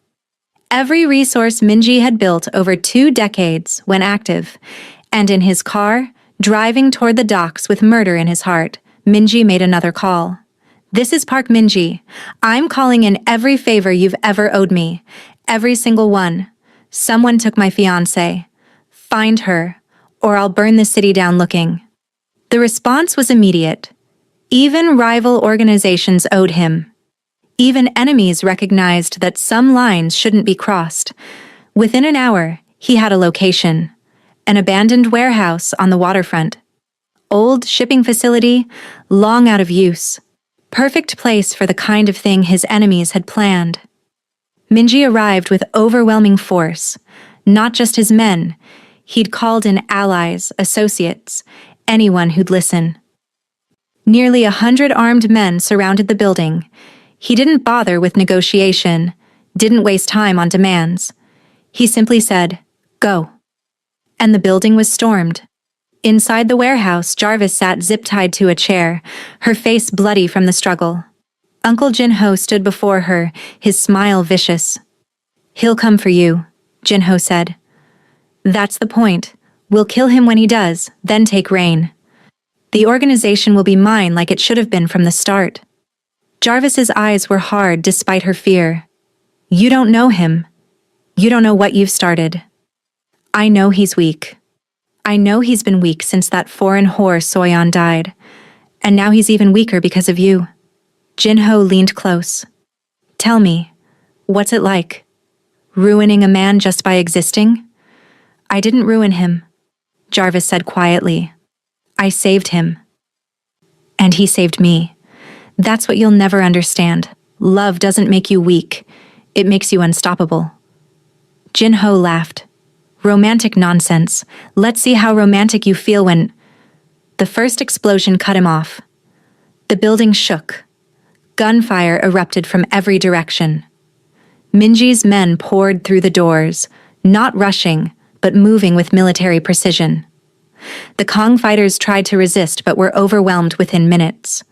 Every resource Minji had built over 2 decades went active. And in his car, driving toward the docks with murder in his heart, Minji made another call. This is Park Minji. I'm calling in every favor you've ever owed me. Every single one. Someone took my fiancée. Find her, or I'll burn the city down looking. The response was immediate. Even rival organizations owed him. Even enemies recognized that some lines shouldn't be crossed. Within an hour, he had a location. An abandoned warehouse on the waterfront. Old shipping facility, long out of use. Perfect place for the kind of thing his enemies had planned. Minji arrived with overwhelming force. Not just his men. He'd called in allies, associates, anyone who'd listen. Nearly 100 armed men surrounded the building. He didn't bother with negotiation, didn't waste time on demands. He simply said, go. And the building was stormed. Inside the warehouse, Jarvis sat zip-tied to a chair, her face bloody from the struggle. Uncle Junho stood before her, his smile vicious. He'll come for you, Junho said. That's the point. We'll kill him when he does, then take Rain. The organization will be mine like it should have been from the start. Jarvis's eyes were hard despite her fear. You don't know him. You don't know what you've started. I know he's weak. I know he's been weak since that foreign whore Soyeon died. And now he's even weaker because of you. Junho leaned close. Tell me, what's it like? Ruining a man just by existing? I didn't ruin him, Jarvis said quietly. I saved him. And he saved me. That's what you'll never understand. Love doesn't make you weak. It makes you unstoppable. Junho laughed. Romantic nonsense. Let's see how romantic you feel when... The first explosion cut him off. The building shook. Gunfire erupted from every direction. Minji's men poured through the doors, not rushing, but moving with military precision. The Kong fighters tried to resist but were overwhelmed within minutes.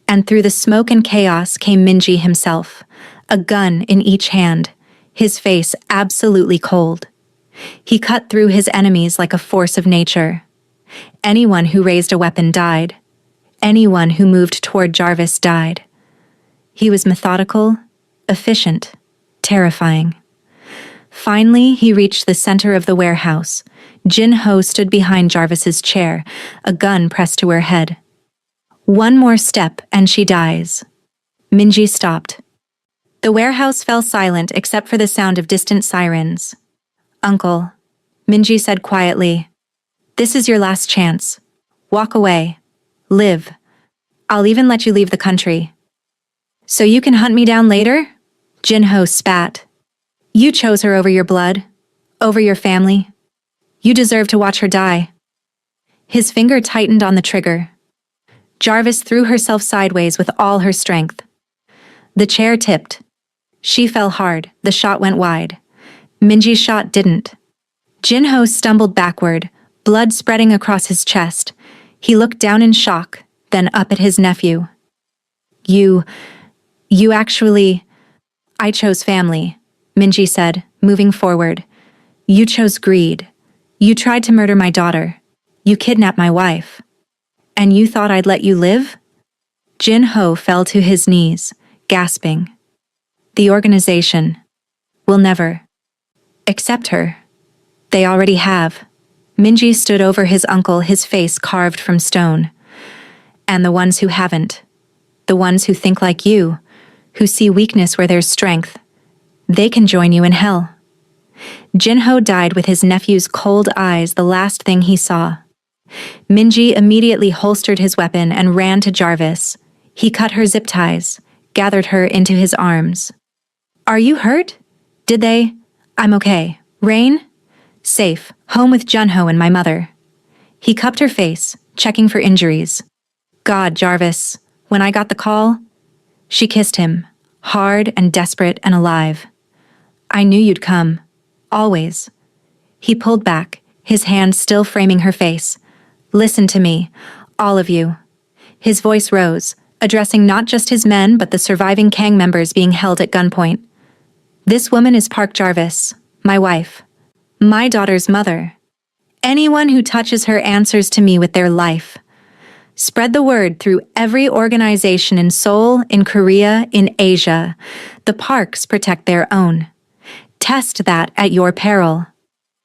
And through the smoke and chaos came Minji himself, a gun in each hand, his face absolutely cold. He cut through his enemies like a force of nature. Anyone who raised a weapon died. Anyone who moved toward Jarvis died. He was methodical, efficient, terrifying. Finally, he reached the center of the warehouse. Junho stood behind Jarvis's chair, a gun pressed to her head. One more step and she dies. Minji stopped. The warehouse fell silent except for the sound of distant sirens. Uncle, Minji said quietly, this is your last chance. Walk away. Live. I'll even let you leave the country. So you can hunt me down later? Junho spat. You chose her over your blood, over your family. You deserve to watch her die. His finger tightened on the trigger. Jarvis threw herself sideways with all her strength. The chair tipped. She fell hard. The shot went wide. Minji's shot didn't. Jinho stumbled backward, blood spreading across his chest. He looked down in shock, then up at his nephew. You actually... I chose family, Minji said, moving forward. You chose greed. You tried to murder my daughter. You kidnapped my wife. And you thought I'd let you live? Jinho fell to his knees, gasping. The organization will never accept her. They already have. Minji stood over his uncle, his face carved from stone. And the ones who haven't, the ones who think like you, who see weakness where there's strength, they can join you in hell. Jinho died with his nephew's cold eyes, the last thing he saw. Minji immediately holstered his weapon and ran to Jarvis. He cut her zip ties, gathered her into his arms. Are you hurt? Did they? I'm okay. Rain? Safe, home with Junho and my mother. He cupped her face, checking for injuries. God, Jarvis, when I got the call... She kissed him, hard and desperate and alive. I knew you'd come. Always. He pulled back, his hand still framing her face. Listen to me, all of you. His voice rose, addressing not just his men but the surviving Kang members being held at gunpoint. This woman is Park Jarvis, my wife. My daughter's mother. Anyone who touches her answers to me with their life. Spread the word through every organization in Seoul, in Korea, in Asia. The Parks protect their own. Test that at your peril.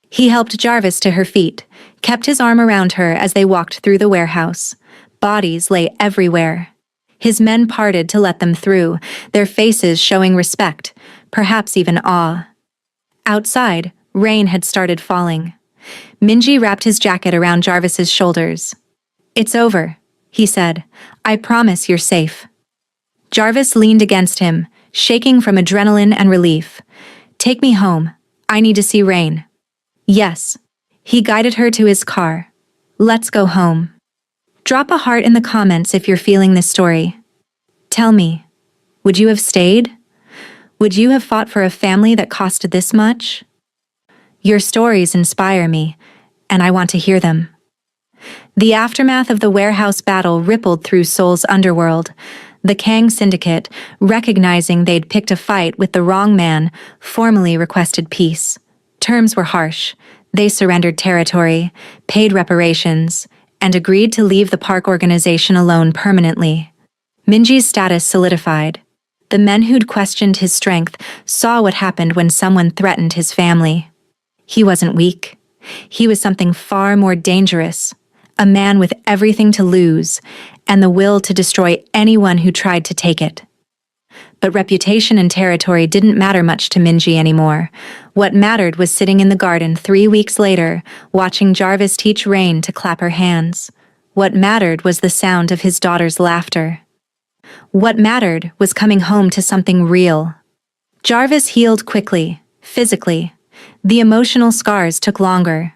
He helped Jarvis to her feet, kept his arm around her as they walked through the warehouse. Bodies lay everywhere. His men parted to let them through, their faces showing respect, perhaps even awe. Outside, rain had started falling. Minji wrapped his jacket around Jarvis's shoulders. It's over, he said. I promise you're safe. Jarvis leaned against him, shaking from adrenaline and relief. Take me home. I need to see Rain. Yes. He guided her to his car. Let's go home. Drop a heart in the comments if you're feeling this story. Tell me, would you have stayed? Would you have fought for a family that costed this much? Your stories inspire me, and I want to hear them. The aftermath of the warehouse battle rippled through Seoul's underworld. The Kang Syndicate, recognizing they'd picked a fight with the wrong man, formally requested peace. Terms were harsh. They surrendered territory, paid reparations, and agreed to leave the Park organization alone permanently. Minji's status solidified. The men who'd questioned his strength saw what happened when someone threatened his family. He wasn't weak. He was something far more dangerous. A man with everything to lose, and the will to destroy anyone who tried to take it. But reputation and territory didn't matter much to Minji anymore. What mattered was sitting in the garden 3 weeks later, watching Jarvis teach Rain to clap her hands. What mattered was the sound of his daughter's laughter. What mattered was coming home to something real. Jarvis healed quickly, physically. The emotional scars took longer.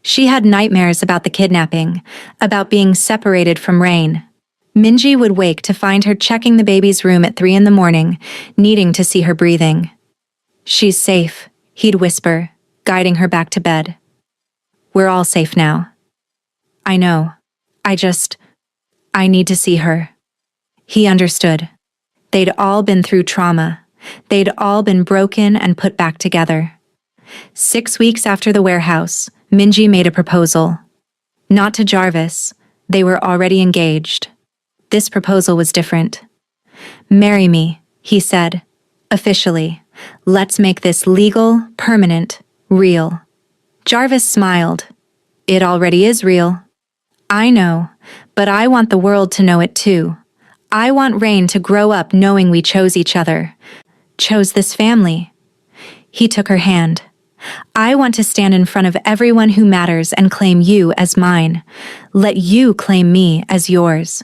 She had nightmares about the kidnapping, about being separated from Rain. Minji would wake to find her checking the baby's room at 3 a.m, needing to see her breathing. She's safe, he'd whisper, guiding her back to bed. We're all safe now. I know. I need to see her. He understood. They'd all been through trauma. They'd all been broken and put back together. 6 weeks after the warehouse, Minji made a proposal. Not to Jarvis. They were already engaged. This proposal was different. Marry me, he said. Officially. Let's make this legal, permanent, real. Jarvis smiled. It already is real. I know, but I want the world to know it too. I want Rain to grow up knowing we chose each other. Chose this family. He took her hand. I want to stand in front of everyone who matters and claim you as mine. Let you claim me as yours.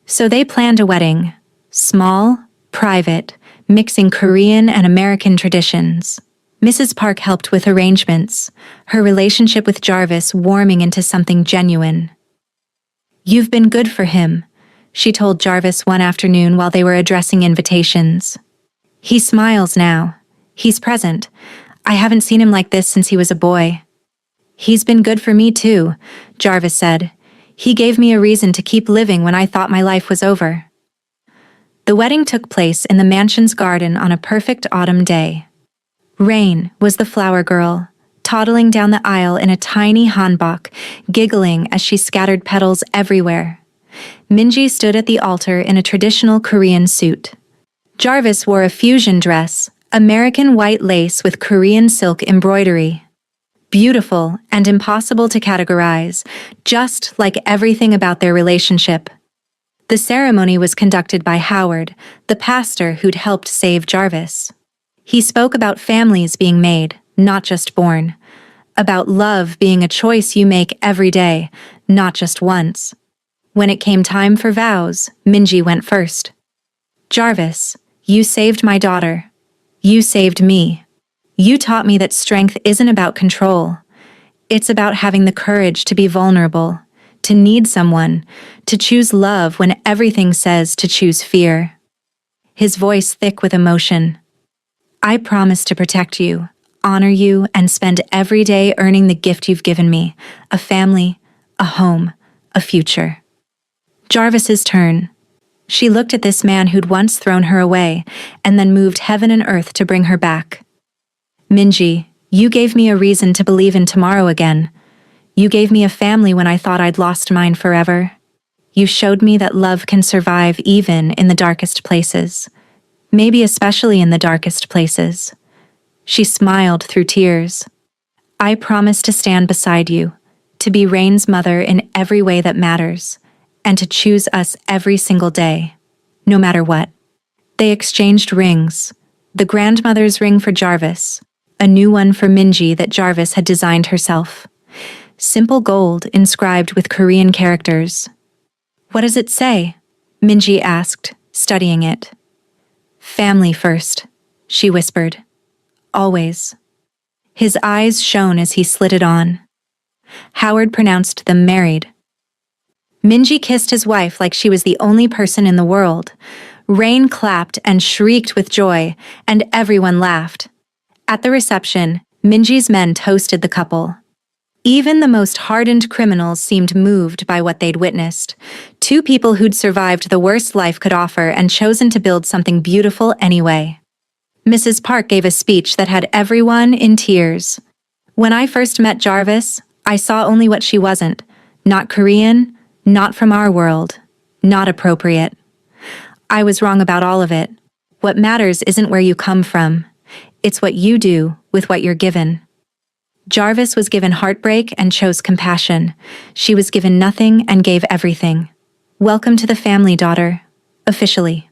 So they planned a wedding. Small, private, mixing Korean and American traditions. Mrs. Park helped with arrangements, her relationship with Jarvis warming into something genuine. You've been good for him, she told Jarvis one afternoon while they were addressing invitations. He smiles now. He's present. I haven't seen him like this since he was a boy. He's been good for me too, Jarvis said. He gave me a reason to keep living when I thought my life was over. The wedding took place in the mansion's garden on a perfect autumn day. Rain was the flower girl, toddling down the aisle in a tiny hanbok, giggling as she scattered petals everywhere. Minji stood at the altar in a traditional Korean suit. Jarvis wore a fusion dress, American white lace with Korean silk embroidery. Beautiful and impossible to categorize, just like everything about their relationship. The ceremony was conducted by Howard, the pastor who'd helped save Jarvis. He spoke about families being made, not just born. About love being a choice you make every day, not just once. When it came time for vows, Minji went first. Jarvis, you saved my daughter. You saved me. You taught me that strength isn't about control. It's about having the courage to be vulnerable, to need someone, to choose love when everything says to choose fear. His voice thick with emotion. I promise to protect you, honor you, and spend every day earning the gift you've given me, a family, a home, a future. Jarvis's turn. She looked at this man who'd once thrown her away, and then moved heaven and earth to bring her back. Minji, you gave me a reason to believe in tomorrow again. You gave me a family when I thought I'd lost mine forever. You showed me that love can survive even in the darkest places. Maybe especially in the darkest places. She smiled through tears. I promise to stand beside you, to be Rain's mother in every way that matters, and to choose us every single day, no matter what. They exchanged rings, the grandmother's ring for Jarvis, a new one for Minji that Jarvis had designed herself. Simple gold inscribed with Korean characters. What does it say? Minji asked, studying it. Family first, she whispered. Always. His eyes shone as he slid it on. Howard pronounced them married. Minji kissed his wife like she was the only person in the world. Rain clapped and shrieked with joy, and everyone laughed. At the reception, Minji's men toasted the couple. Even the most hardened criminals seemed moved by what they'd witnessed. Two people who'd survived the worst life could offer and chosen to build something beautiful anyway. Mrs. Park gave a speech that had everyone in tears. When I first met Jarvis, I saw only what she wasn't. Not Korean, not from our world, not appropriate. I was wrong about all of it. What matters isn't where you come from. It's what you do with what you're given. Jarvis was given heartbreak and chose compassion. She was given nothing and gave everything. Welcome to the family, daughter. Officially.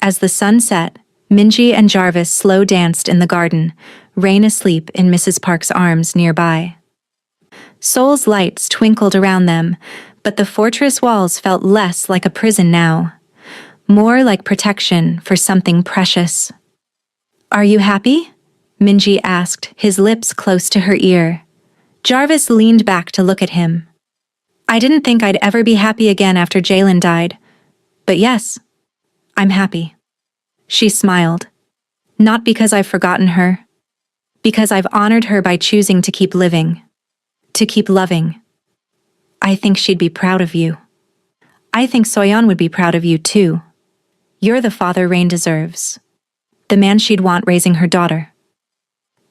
As the sun set, Minji and Jarvis slow danced in the garden, Rain asleep in Mrs. Park's arms nearby. Seoul's lights twinkled around them, but the fortress walls felt less like a prison now, more like protection for something precious. Are you happy? Minji asked, his lips close to her ear. Jarvis leaned back to look at him. I didn't think I'd ever be happy again after Jalen died. But yes, I'm happy. She smiled. Not because I've forgotten her. Because I've honored her by choosing to keep living. To keep loving. I think she'd be proud of you. I think Soyeon would be proud of you too. You're the father Rain deserves. The man she'd want raising her daughter.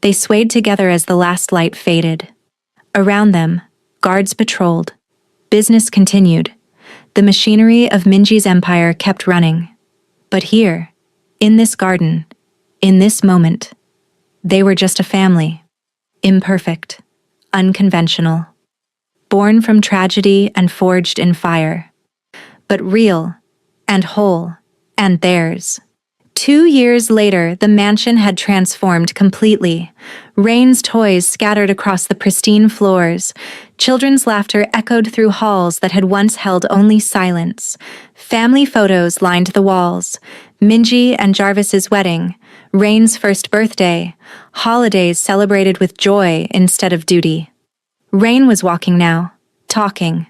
They swayed together as the last light faded. Around them, guards patrolled. Business continued. The machinery of Minji's empire kept running. But here, in this garden, in this moment, they were just a family. Imperfect, unconventional. Born from tragedy and forged in fire. But real, and whole, and theirs. 2 years later, the mansion had transformed completely. Rain's toys scattered across the pristine floors. Children's laughter echoed through halls that had once held only silence. Family photos lined the walls. Minji and Jarvis's wedding. Rain's first birthday. Holidays celebrated with joy instead of duty. Rain was walking now, talking.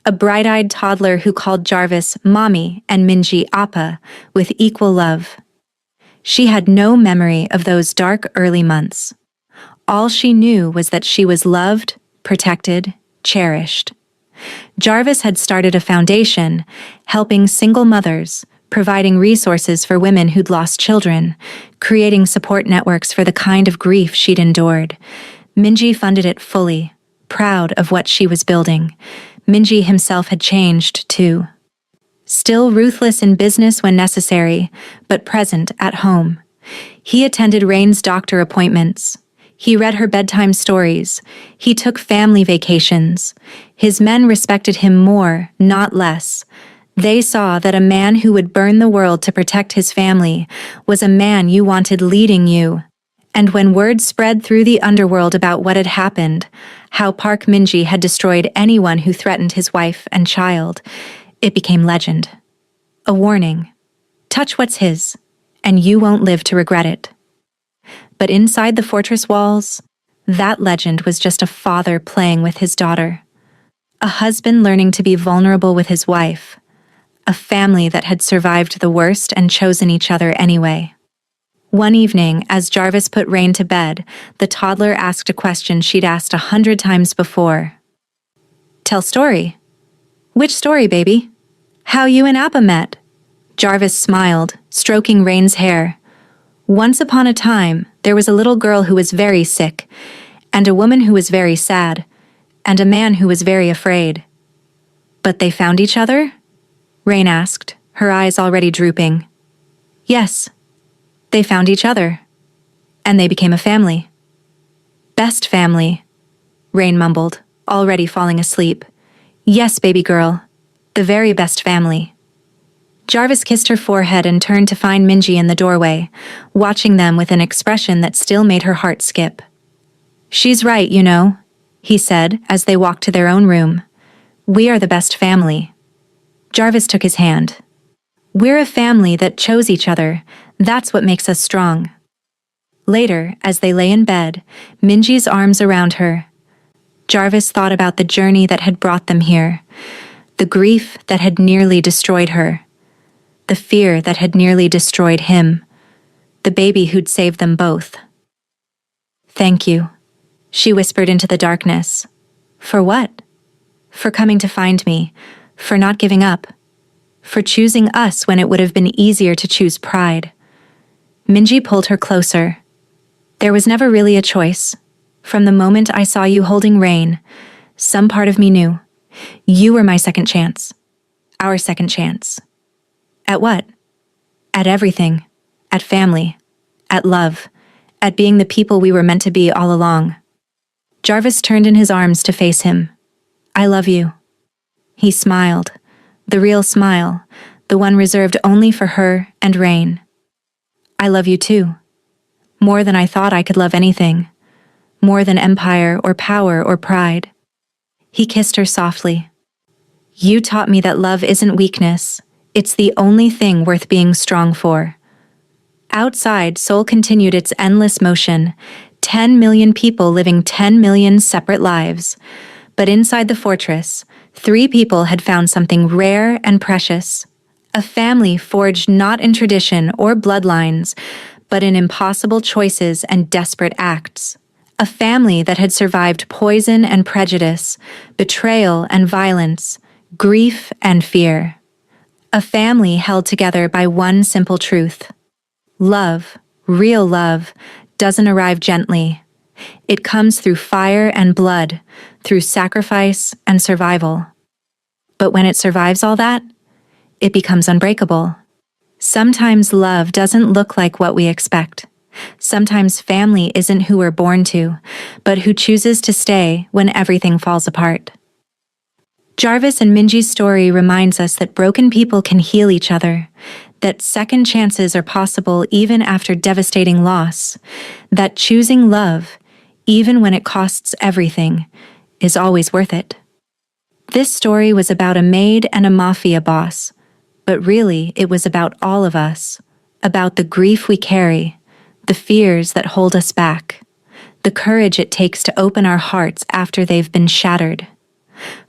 a bright-eyed toddler who called Jarvis Mommy and Minji Appa with equal love. She had no memory of those dark early months. All she knew was that she was loved, protected, cherished. Jarvis had started a foundation, helping single mothers, providing resources for women who'd lost children, creating support networks for the kind of grief she'd endured. Minji funded it fully, proud of what she was building. Minji himself had changed, too. Still ruthless in business when necessary, but present at home. He attended Rain's doctor appointments. He read her bedtime stories. He took family vacations. His men respected him more, not less. They saw that a man who would burn the world to protect his family was a man you wanted leading you. And when word spread through the underworld about what had happened, how Park Minji had destroyed anyone who threatened his wife and child, it became legend. A warning. Touch what's his, and you won't live to regret it. But inside the fortress walls, that legend was just a father playing with his daughter, a husband learning to be vulnerable with his wife, a family that had survived the worst and chosen each other anyway. One evening, as Jarvis put Rain to bed, the toddler asked a question she'd asked 100 times before. "Tell story." "Which story, baby?" "How you and Appa met." Jarvis smiled, stroking Rain's hair. "Once upon a time, there was a little girl who was very sick, and a woman who was very sad, and a man who was very afraid." "But they found each other?" Rain asked, her eyes already drooping. "Yes, they found each other, and they became a family." "Best family," Rain mumbled, already falling asleep. "Yes, baby girl, the very best family." Jarvis kissed her forehead and turned to find Minji in the doorway, watching them with an expression that still made her heart skip. "She's right, you know," he said as they walked to their own room. "We are the best family." Jarvis took his hand. "We're a family that chose each other. That's what makes us strong." Later, as they lay in bed, Minji's arms around her, Jarvis thought about the journey that had brought them here, the grief that had nearly destroyed her, the fear that had nearly destroyed him, the baby who'd saved them both. "Thank you," she whispered into the darkness. "For what?" "For coming to find me, for not giving up, for choosing us when it would have been easier to choose pride." Minji pulled her closer. "There was never really a choice. From the moment I saw you holding Rain, some part of me knew. You were my second chance. Our second chance." "At what?" "At everything. At family. At love. At being the people we were meant to be all along." Jarvis turned in his arms to face him. "I love you." He smiled, the real smile, the one reserved only for her and Rain. "I love you too. More than I thought I could love anything. More than empire or power or pride." He kissed her softly. "You taught me that love isn't weakness. It's the only thing worth being strong for." Outside, Seoul continued its endless motion, 10 million people living 10 million separate lives. But inside the fortress, 3 people had found something rare and precious. A family forged not in tradition or bloodlines, but in impossible choices and desperate acts. A family that had survived poison and prejudice, betrayal and violence, grief and fear. A family held together by one simple truth. Love, real love, doesn't arrive gently. It comes through fire and blood, through sacrifice and survival. But when it survives all that, it becomes unbreakable. Sometimes love doesn't look like what we expect. Sometimes family isn't who we're born to, but who chooses to stay when everything falls apart. Jarvis and Minji's story reminds us that broken people can heal each other, that second chances are possible even after devastating loss, that choosing love, even when it costs everything, is always worth it. This story was about a maid and a mafia boss, but really it was about all of us, about the grief we carry, the fears that hold us back, the courage it takes to open our hearts after they've been shattered.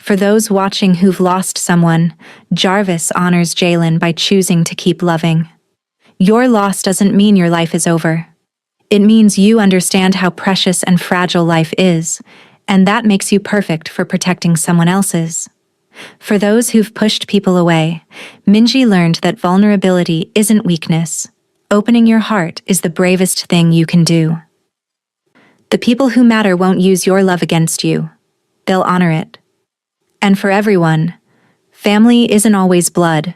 For those watching who've lost someone, Jarvis honors Jalen by choosing to keep loving. Your loss doesn't mean your life is over. It means you understand how precious and fragile life is, and that makes you perfect for protecting someone else's. For those who've pushed people away, Minji learned that vulnerability isn't weakness. Opening your heart is the bravest thing you can do. The people who matter won't use your love against you. They'll honor it. And for everyone, family isn't always blood.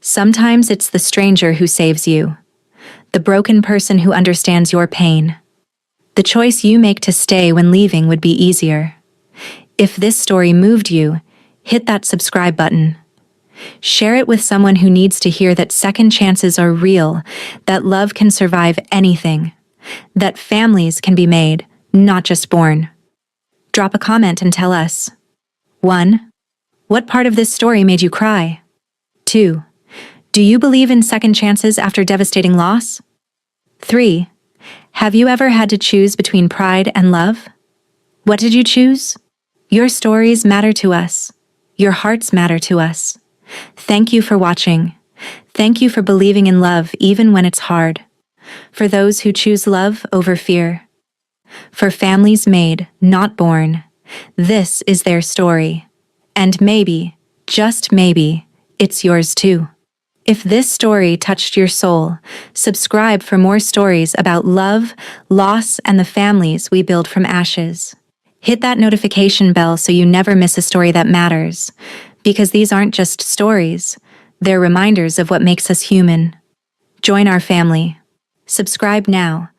Sometimes it's the stranger who saves you, the broken person who understands your pain. The choice you make to stay when leaving would be easier. If this story moved you, hit that subscribe button. Share it with someone who needs to hear that second chances are real, that love can survive anything, that families can be made, not just born. Drop a comment and tell us. 1. What part of this story made you cry? 2. Do you believe in second chances after devastating loss? 3. Have you ever had to choose between pride and love? What did you choose? Your stories matter to us. Your hearts matter to us. Thank you for watching. Thank you for believing in love even when it's hard. For those who choose love over fear. For families made, not born. This is their story. And maybe, just maybe, it's yours too. If this story touched your soul, subscribe for more stories about love, loss, and the families we build from ashes. Hit that notification bell so you never miss a story that matters. Because these aren't just stories, they're reminders of what makes us human. Join our family. Subscribe now